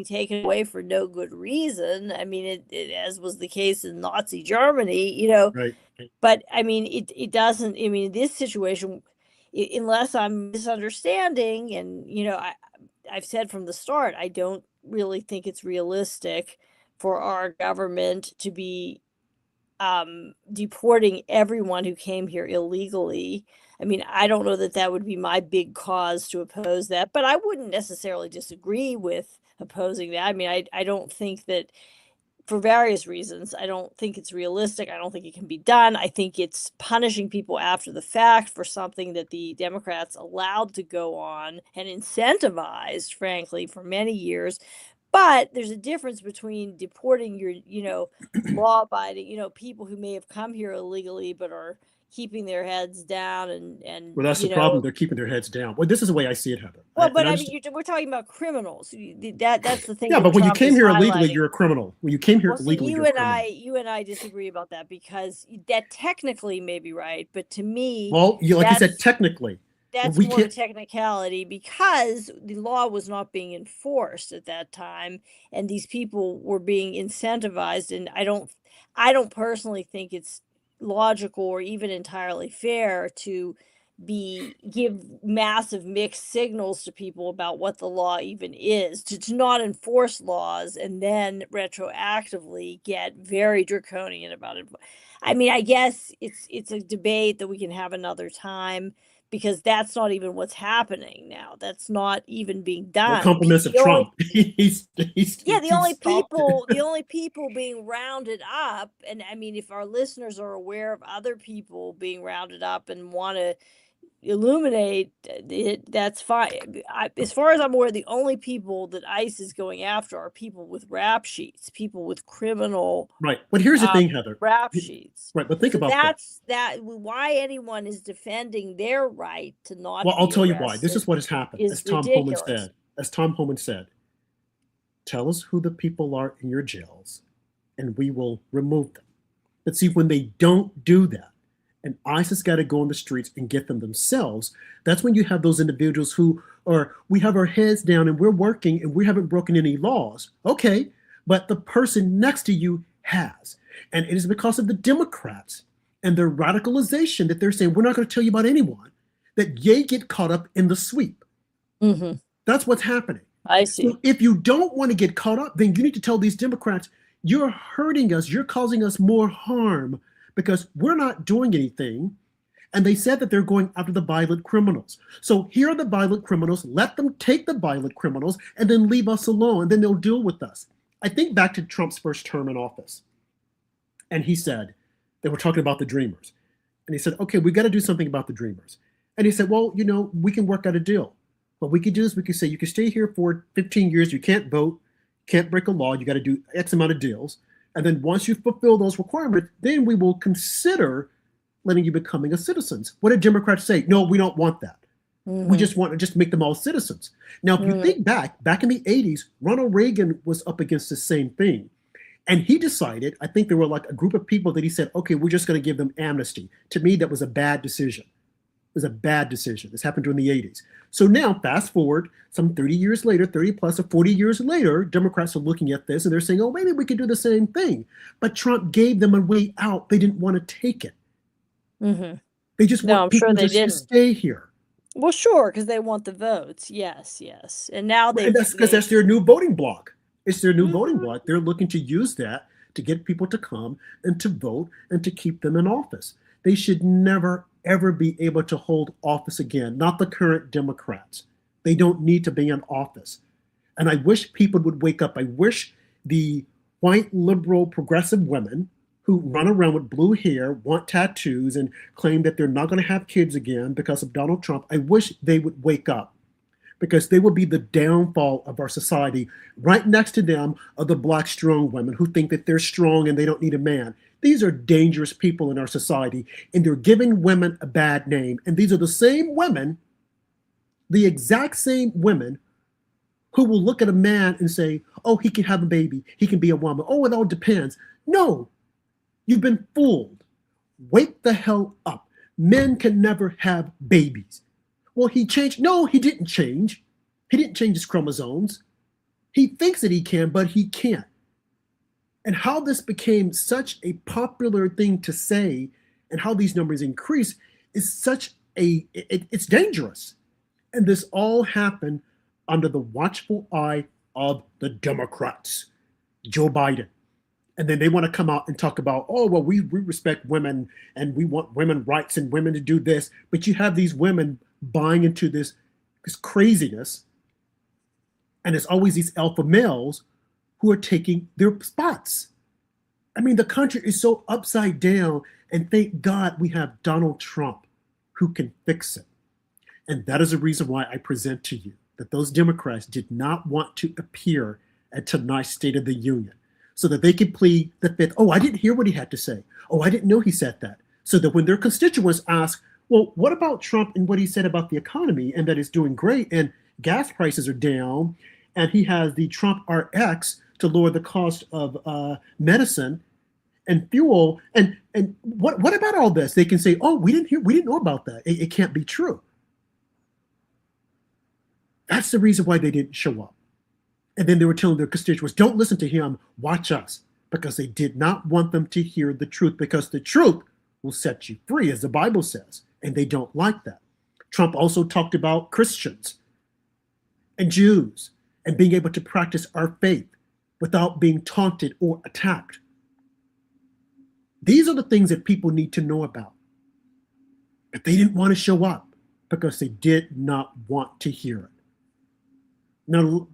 taken away for no good reason. I mean, it as was the case in Nazi Germany, Right. but I mean, it doesn't. I mean, this situation, unless I'm misunderstanding, and I've said from the start, I don't really think it's realistic for our government to be deporting everyone who came here illegally. I mean, I don't know that would be my big cause to oppose that, but I wouldn't necessarily disagree with opposing that. I mean, I don't think that, for various reasons, I don't think it's realistic. I don't think it can be done. I think it's punishing people after the fact for something that the Democrats allowed to go on and incentivized, frankly, for many years. But there's a difference between deporting your, law-abiding, people who may have come here illegally but are, keeping their heads down Well, that's the problem. They're keeping their heads down. Well, this is the way I see it, Heather. well, but I mean, we're talking about criminals. That's the thing Yeah, that but when you Trump came is here illegally, highlighting. you're a criminal. When you came here Well, see, illegally, you're a criminal. you and I disagree about that, because that technically may be right, but to me, Well, like you said, that's technically, that's we more of a can't. technicality, because the law was not being enforced at that time, and these people were being incentivized. And I don't personally think it's logical or even entirely fair to give massive mixed signals to people about what the law even is, to not enforce laws and then retroactively get very draconian about it. I mean, I guess it's a debate that we can have another time, because that's not even what's happening now. That's not even being Well, done. compliments of The only- Trump. he's yeah, the only stopped it. the only people being rounded up, and I mean, if our listeners are aware of other people being rounded up and want to illuminate it, that's fine. As far as I'm aware, the only people that ICE is going after are people with rap sheets, people with criminal Right. But here's the thing, Heather. rap sheets. Right. But think So about that. that's why anyone is defending their right to not. Well, I'll be tell you why. This arrested is what has happened. is As Tom Homan ridiculous. said, tell us who the people are in your jails and we will remove them. But see, when they don't do that, and ICE has got to go on the streets and get them themselves, that's when you have those individuals who are, we have our heads down and we're working and we haven't broken any laws. Okay, but the person next to you has. And it is because of the Democrats and their radicalization that they're saying, we're not going to tell you about anyone, that they get caught up in the sweep. Mm-hmm. That's what's happening. I see. So if you don't want to get caught up, then you need to tell these Democrats, you're hurting us, you're causing us more harm because we're not doing anything. And they said that they're going after the violent criminals. So here are the violent criminals, let them take the violent criminals and then leave us alone, and then they'll deal with us. I think back to Trump's first term in office. And he said, they were talking about the Dreamers. And he said, okay, we got to do something about the Dreamers. And he said, well, we can work out a deal. What we could do is we could say, you can stay here for 15 years, you can't vote, can't break a law, you got to do X amount of deals. And then once you fulfill those requirements, then we will consider letting you becoming a citizen. What did Democrats say? No, we don't want that. Mm-hmm. We just want to just make them all citizens. Now, if you think back in the 80s, Ronald Reagan was up against the same thing. And he decided, I think there were like a group of people that he said, okay, we're just going to give them amnesty. To me, that was a bad decision. It was a bad decision. This happened during the 80s. So now, fast forward, some 30 years later, 30 plus or 40 years later, Democrats are looking at this and they're saying, oh, maybe we could do the same thing. But Trump gave them a way out. They didn't want to take it. Mm-hmm. They just want people to stay here. Well, sure, because they want the votes. Yes, yes. And now that's because that's their new voting bloc. It's their new voting bloc. They're looking to use that to get people to come and to vote and to keep them in office. They should never, ever be able to hold office again. Not the current Democrats. They don't need to be in office. And I wish people would wake up. I wish the white, liberal, progressive women who run around with blue hair, want tattoos, and claim that they're not going to have kids again because of Donald Trump, I wish they would wake up, because they will be the downfall of our society. Right next to them are the black strong women who think that they're strong and they don't need a man. These are dangerous people in our society, and they're giving women a bad name. And these are the same women, the exact same women, who will look at a man and say, oh, he can have a baby, he can be a woman. Oh, it all depends. No. You've been fooled. Wake the hell up. Men can never have babies. Well, he changed. No, he didn't change. He didn't change his chromosomes. He thinks that he can, but he can't. And how this became such a popular thing to say and how these numbers increase is such it's dangerous. And this all happened under the watchful eye of the Democrats, Joe Biden. And then they want to come out and talk about, oh, well, we respect women and we want women's rights and women to do this. But you have these women buying into this craziness. And it's always these alpha males who are taking their spots. I mean, the country is so upside down. And thank God we have Donald Trump who can fix it. And that is the reason why I present to you that those Democrats did not want to appear at tonight's State of the Union, so that they could plead the fifth. Oh, I didn't hear what he had to say. Oh, I didn't know he said that. so that when their constituents ask, well, what about Trump and what he said about the economy and that it's doing great and gas prices are down and he has the Trump RX to lower the cost of medicine and fuel and what about all this? They can say, oh, we didn't know about that. It can't be true. That's the reason why they didn't show up. And then they were telling their constituents, don't listen to him, watch us, because they did not want them to hear the truth, because the truth will set you free, as the Bible says, and they don't like that. Trump also talked about Christians and Jews and being able to practice our faith without being taunted or attacked. These are the things that people need to know about. But they didn't want to show up because they did not want to hear it. Now,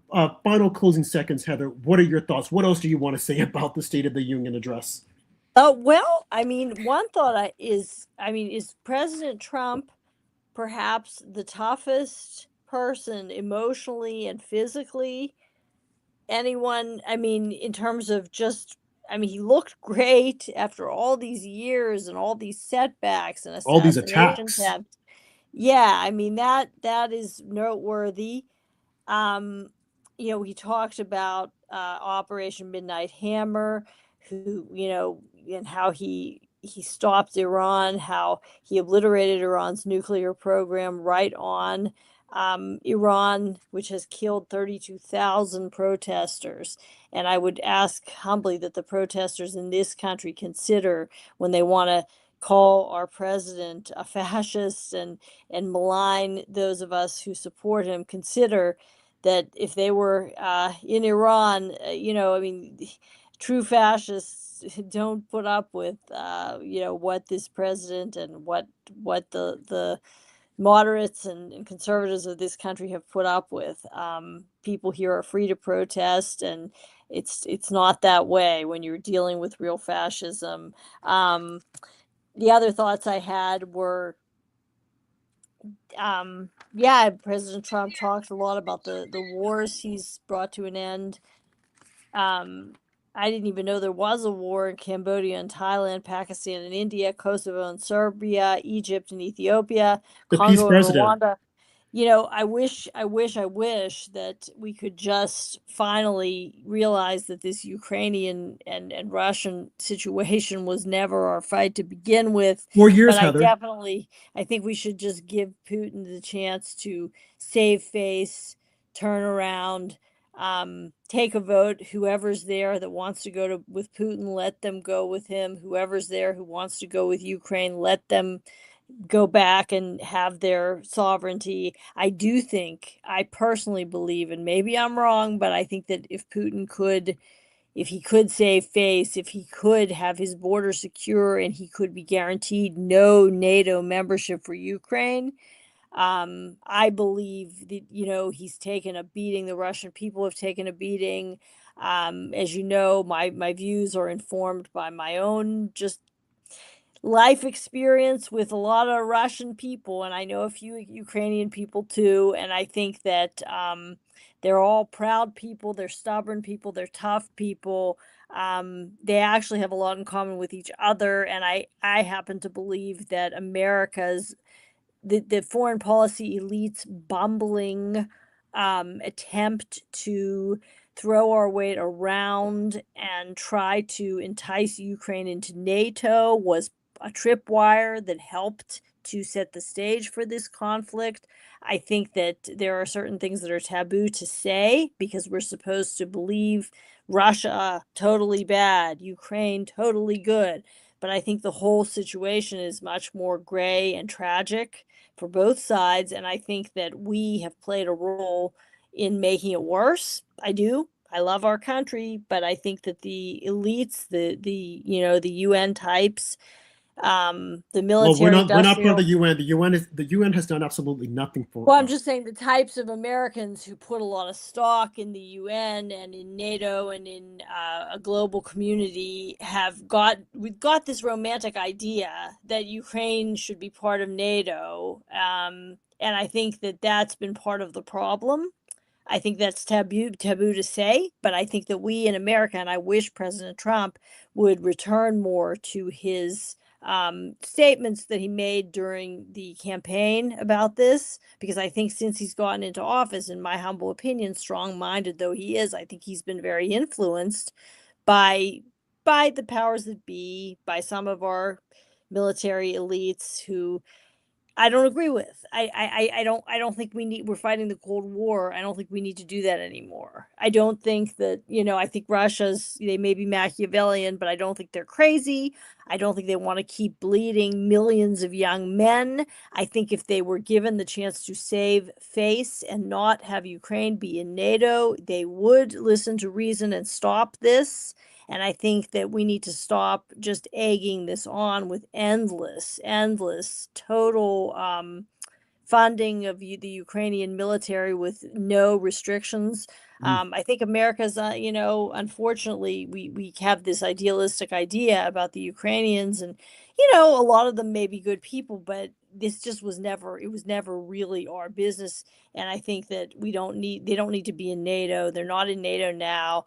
final closing seconds, Heather, what are your thoughts? What else do you want to say about the State of the Union address? Well, I mean, one thought is President Trump perhaps the toughest person emotionally and physically anyone, I mean, in terms of just, I mean, he looked great after all these years and all these setbacks and All these assassination attacks. attempts. Yeah, I mean, that is noteworthy. Um, he talked about Operation Midnight Hammer, who, and how he stopped Iran, how he obliterated Iran's nuclear program right on Iran, which has killed 32,000 protesters. And I would ask humbly that the protesters in this country consider, when they want to call our president a fascist and malign those of us who support him, consider that if they were in Iran, I mean, true fascists don't put up with, what this president and what the moderates and conservatives of this country have put up with. People here are free to protest, and it's not that way when you're dealing with real fascism. The other thoughts I had were, yeah, President Trump talked a lot about the wars he's brought to an end. I didn't even know there was a war in Cambodia and Thailand, Pakistan and India, Kosovo and Serbia, Egypt and Ethiopia, The peace Congo and president. Rwanda. I wish that we could just finally realize that this Ukrainian and Russian situation was never our fight to begin with. 4 years, But Heather. I think we should just give Putin the chance to save face, turn around, take a vote. Whoever's there that wants to go with Putin, let them go with him. Whoever's there who wants to go with Ukraine, let them go back and have their sovereignty. I personally believe, and maybe I'm wrong, but I think that if he could save face, if he could have his border secure and he could be guaranteed no NATO membership for Ukraine, I believe that, he's taken a beating. The Russian people have taken a beating. As you know, my views are informed by my own just life experience with a lot of Russian people, and I know a few Ukrainian people too. And I think that they're all proud people, they're stubborn people, they're tough people. They actually have a lot in common with each other, and I happen to believe that the foreign policy elite's bumbling attempt to throw our weight around and try to entice Ukraine into NATO was a tripwire that helped to set the stage for this conflict. I think that there are certain things that are taboo to say because we're supposed to believe Russia totally bad, Ukraine totally good. But I think the whole situation is much more gray and tragic for both sides. And I think that we have played a role in making it worse. I do. I love our country, but I think that the elites, the UN types, the Well, military we're not part of industrial. the UN. The UN has done absolutely nothing for Well, I'm us. just saying the types of Americans who put a lot of stock in the UN and in NATO and in a global community we've got this romantic idea that Ukraine should be part of NATO. And I think that that's been part of the problem. I think that's taboo to say, but I think that we in America, and I wish President Trump would return more to his statements that he made during the campaign about this, because I think since he's gotten into office, in my humble opinion, strong-minded though he is, I think he's been very influenced by the powers that be, by some of our military elites who I don't agree with. I don't think we're fighting the Cold War. I don't think we need to do that anymore. I don't think that, I think they may be Machiavellian, but I don't think they're crazy. I don't think they want to keep bleeding millions of young men. I think if they were given the chance to save face and not have Ukraine be in NATO, they would listen to reason and stop this. And I think that we need to stop just egging this on with endless total funding of the Ukrainian military with no restrictions. I think America's, unfortunately, we have this idealistic idea about the Ukrainians, and a lot of them may be good people, but this just was never really our business. And I think that they don't need to be in NATO. They're not in NATO now.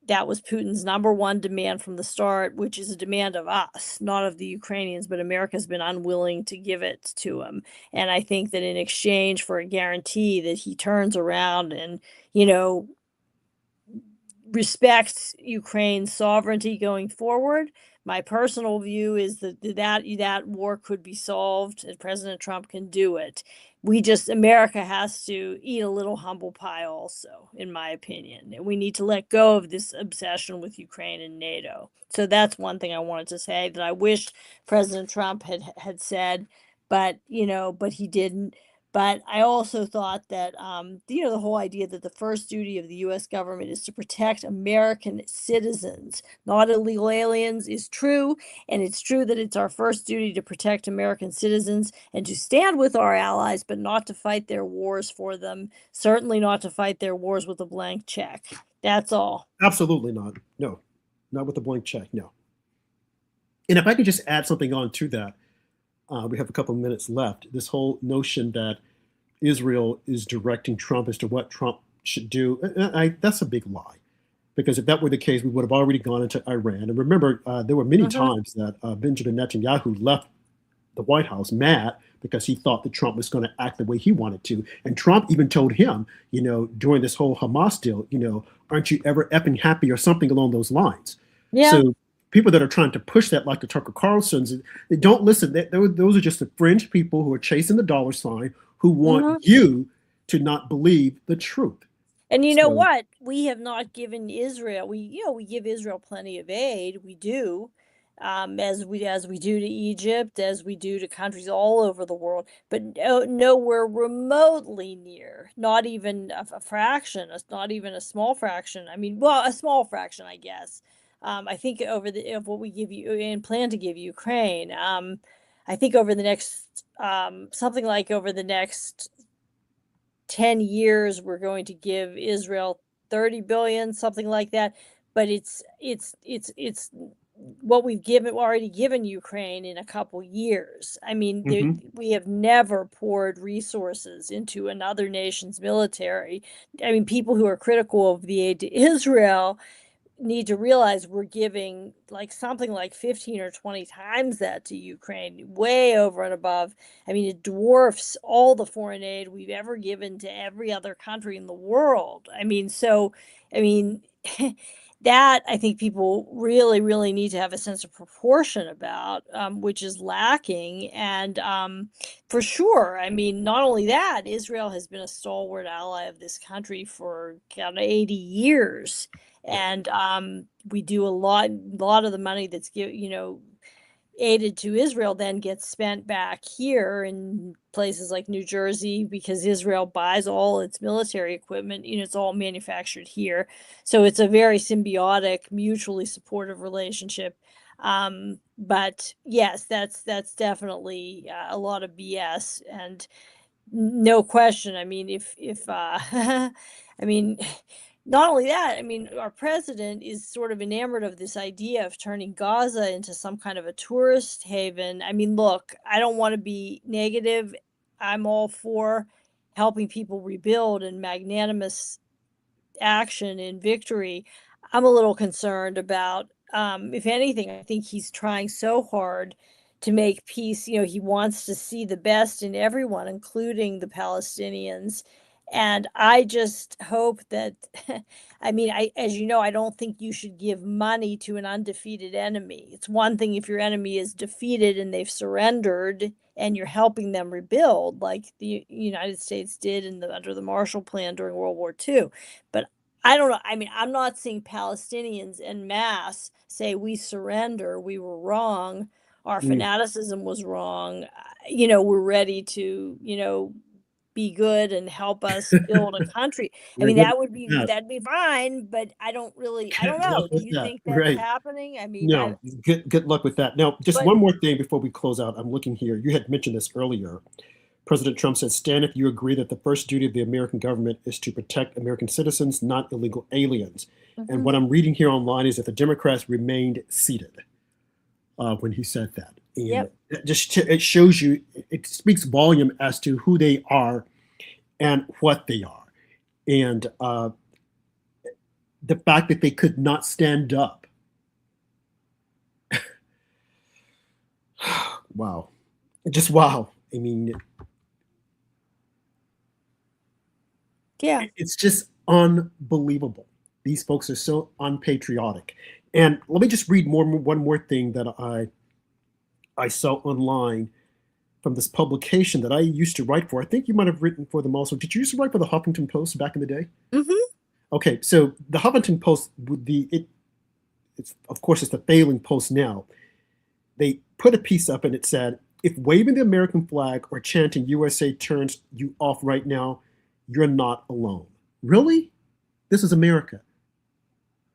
That was Putin's number one demand from the start, which is a demand of us, not of the Ukrainians, but America's been unwilling to give it to him. And I think that in exchange for a guarantee that he turns around and, respects Ukraine's sovereignty going forward, my personal view is that war could be solved and President Trump can do it. America has to eat a little humble pie also, in my opinion. And we need to let go of this obsession with Ukraine and NATO. So that's one thing I wanted to say that I wish President Trump had said, but he didn't. But I also thought that, the whole idea that the first duty of the U.S. government is to protect American citizens, not illegal aliens, is true. And it's true that it's our first duty to protect American citizens and to stand with our allies, but not to fight their wars for them. Certainly not to fight their wars with a blank check. That's all. Absolutely not. No, not with a blank check. No. And if I could just add something on to that, we have a couple of minutes left. This whole notion that Israel is directing Trump as to what Trump should do, that's a big lie. Because if that were the case, we would have already gone into Iran. And remember, there were many times that Benjamin Netanyahu left the White House mad because he thought that Trump was going to act the way he wanted to. And Trump even told him, during this whole Hamas deal, aren't you ever effing happy, or something along those lines. Yeah. So people that are trying to push that, like the Tucker Carlsons, they don't listen. Those are just the fringe people who are chasing the dollar sign, who want you to not believe the truth. And you know what? We have not given Israel. We give Israel plenty of aid. We do, as we do to Egypt, as we do to countries all over the world. But nowhere remotely near. Not even a fraction. Not even a small fraction. I mean, well, a small fraction, I guess. I think of what we give you and plan to give Ukraine. I think over the next something like over the next 10 years, we're going to give Israel 30 billion, something like that. But it's what we've already given Ukraine in a couple years. I mean, we have never poured resources into another nation's military. I mean, people who are critical of the aid to Israel need to realize we're giving something like 15 or 20 times that to Ukraine, way over and above. I mean, it dwarfs all the foreign aid we've ever given to every other country in the world. That I think people really, really need to have a sense of proportion about, which is lacking. And for sure, I mean, not only that, Israel has been a stalwart ally of this country for 80 years. And we do a lot of the money that's aided to Israel then gets spent back here in places like New Jersey, because Israel buys all its military equipment. It's all manufactured here. So it's a very symbiotic, mutually supportive relationship. But yes, that's definitely a lot of BS, and no question. I mean, if I mean, not only that, I mean, our president is sort of enamored of this idea of turning Gaza into some kind of a tourist haven. I mean, look, I don't want to be negative. I'm all for helping people rebuild and magnanimous action and victory. I'm a little concerned about, if anything, I think he's trying so hard to make peace. You know, he wants to see the best in everyone, including the Palestinians. And I just hope that, I mean, as you know, I don't think you should give money to an undefeated enemy. It's one thing if your enemy is defeated and they've surrendered and you're helping them rebuild, like the United States did under the Marshall Plan during World War II. But I don't know. I mean, I'm not seeing Palestinians en masse say we surrender, we were wrong, our Mm. fanaticism was wrong. You know, we're ready to, be good and help us build a country. I Very mean, good. Yes. that'd be fine, but I don't Good luck know. Do with you that. think that's Right. happening? I mean, No, good luck with that. Now, just but one more thing before we close out. I'm looking here. You had mentioned this earlier. President Trump said, Stan, if you agree that the first duty of the American government is to protect American citizens, not illegal aliens. And mhm. what I'm reading here online is that the Democrats remained seated when he said that. And Yep. it shows you, it speaks volume as to who they are and what they are. And the fact that they could not stand up. Wow. Just wow. I mean, Yeah. it's just unbelievable. These folks are so unpatriotic. And let me just read one more thing that I saw online from this publication that I used to write for. I think you might have written for them also. Did you used to write for the Huffington Post back in the day? Mhm. Okay, so the Huffington Post would be it's of course it's the failing Post now. They put a piece up and it said, if waving the American flag or chanting USA turns you off right now, you're not alone. Really? This is America.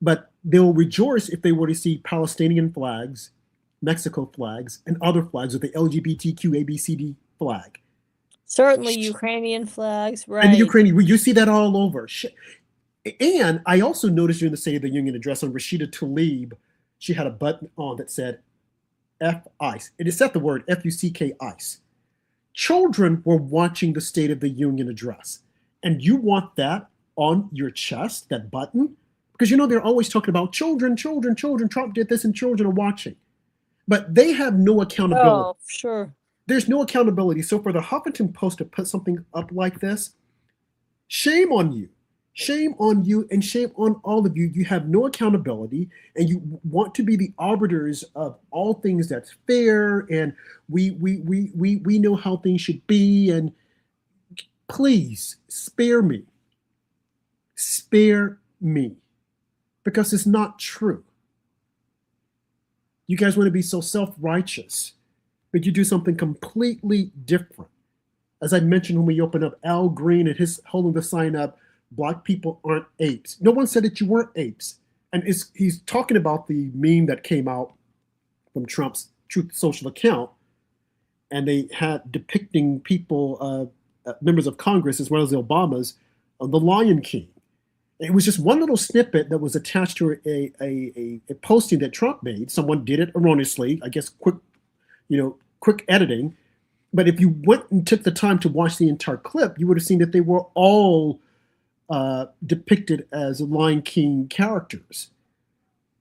But they'll rejoice if they were to see Palestinian flags, Mexico flags, and other flags with the LGBTQ ABCD flag. Certainly Ukrainian flags, And the right. Ukrainian, you see that all over. And I also noticed during the State of the Union address on Rashida Tlaib, she had a button on that said F ICE. It said the word FUCK ICE. Children were watching the State of the Union address. And you want that on your chest, that button? Because you know they're always talking about children, children, children. Trump did this and children are watching. But they have no accountability. Oh, sure. There's no accountability. So for the Huffington Post to put something up like this, shame on you. Shame on you and shame on all of you. You have no accountability and you want to be the arbiters of all things that's fair and we know how things should be, and please spare me. Spare me. Because it's not true. You guys want to be so self-righteous, but you do something completely different. As I mentioned when we opened up, Al Green and his holding the sign up, Black people aren't apes. No one said that you weren't apes. And he's talking about the meme that came out from Trump's Truth Social account, and they had depicting people, members of Congress as well as the Obamas, on the Lion King. It was just one little snippet that was attached to a posting that Trump made. Someone did it erroneously, I guess, quick editing. But if you went and took the time to watch the entire clip, you would have seen that they were all depicted as Lion King characters.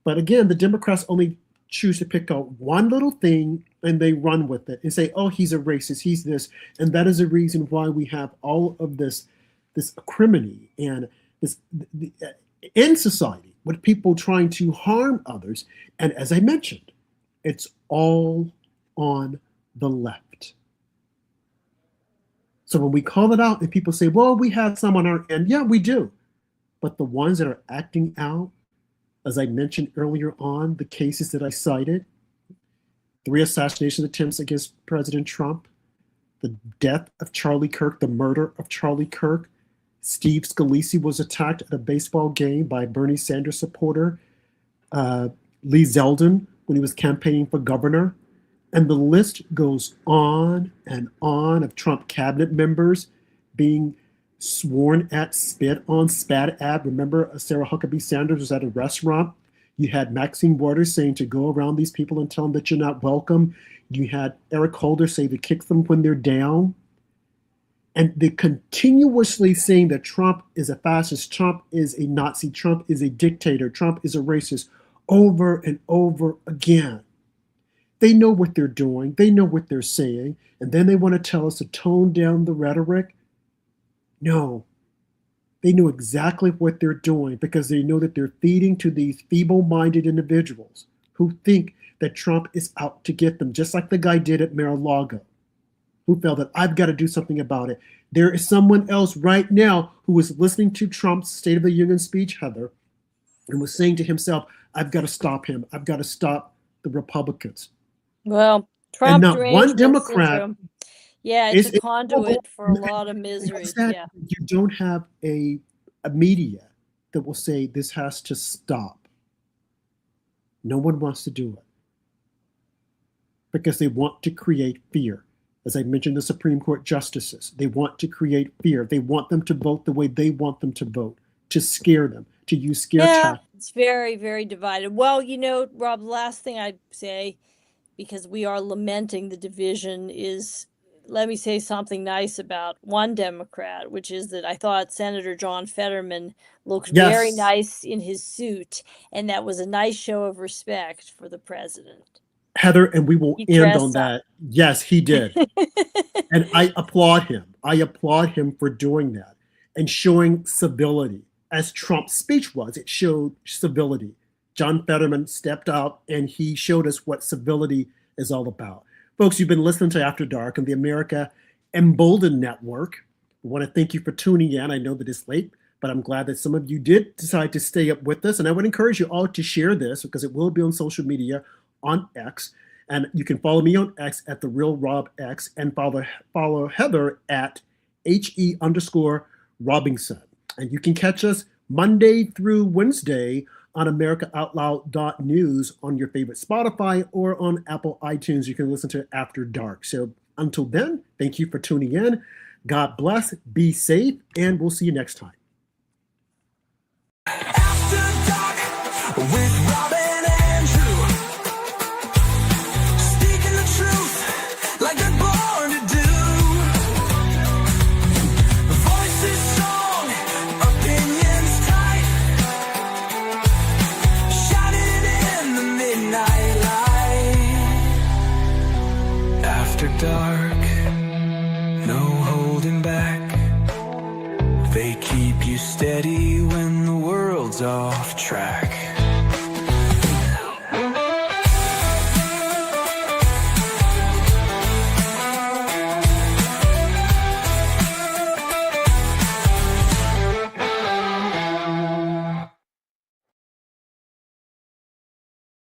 But again, the Democrats only choose to pick out one little thing and they run with it and say, oh, he's a racist, he's this. And that is the reason why we have all of this acrimony and this in society with people trying to harm others. And as I mentioned, it's all on the left. So when we call it out and people say, well, we have some on our end, yeah, we do. But the ones that are acting out, as I mentioned earlier on, the cases that I cited, 3 assassination attempts against President Trump, the death of Charlie Kirk, the murder of Charlie Kirk, Steve Scalise was attacked at a baseball game by a Bernie Sanders supporter, Lee Zeldin when he was campaigning for governor. And the list goes on and on of Trump cabinet members being sworn at, spit on, spat at. Remember, Sarah Huckabee Sanders was at a restaurant. You had Maxine Waters saying to go around these people and tell them that you're not welcome. You had Eric Holder say to kick them when they're down. And they continuously saying that Trump is a fascist, Trump is a Nazi, Trump is a dictator, Trump is a racist, over and over again. They know what they're doing. They know what they're saying. And then they want to tell us to tone down the rhetoric. No, they know exactly what they're doing because they know that they're feeding to these feeble-minded individuals who think that Trump is out to get them, just like the guy did at Mar-a-Lago, who felt that I've got to do something about it. There is someone else right now who is listening to Trump's State of the Union speech, Heather, and was saying to himself, I've got to stop him. I've got to stop the Republicans. Well, Trump And not one derangement Democrat syndrome. Yeah, it's is a conduit for a lot of misery. exactly. Yeah. You don't have a media that will say this has to stop. No one wants to do it because they want to create fear. As I mentioned, the Supreme Court justices, they want to create fear. They want them to vote the way they want them to vote, to scare them, to use scare tactics. It's very, very divided. Well, you know, Rob, the last thing I'd say, because we are lamenting the division, is let me say something nice about one Democrat, which is that I thought Senator John Fetterman looked very Yes. nice in his suit, and that was a nice show of respect for the president. Heather, and we will He end dressed on up. that. Yes, he did. And I applaud him. I applaud him for doing that and showing civility. As Trump's speech was, it showed civility. John Fetterman stepped out and he showed us what civility is all about. Folks, you've been listening to After Dark on the America Emboldened Network. We want to thank you for tuning in. I know that it's late, but I'm glad that some of you did decide to stay up with us. And I would encourage you all to share this because it will be on social media on X. And you can follow me on X at TheRealRobX and follow Heather at HE_Robinson. And you can catch us Monday through Wednesday on AmericaOutloud.news on your favorite Spotify or on Apple iTunes. You can listen to After Dark. So until then, thank you for tuning in. God bless, be safe, and we'll see you next time. After Dark with Rob and Andrew, speaking the truth like they're born to do. Voices strong, opinions tight, shining in the midnight light. After dark, no holding back. They keep you steady when the world's off track.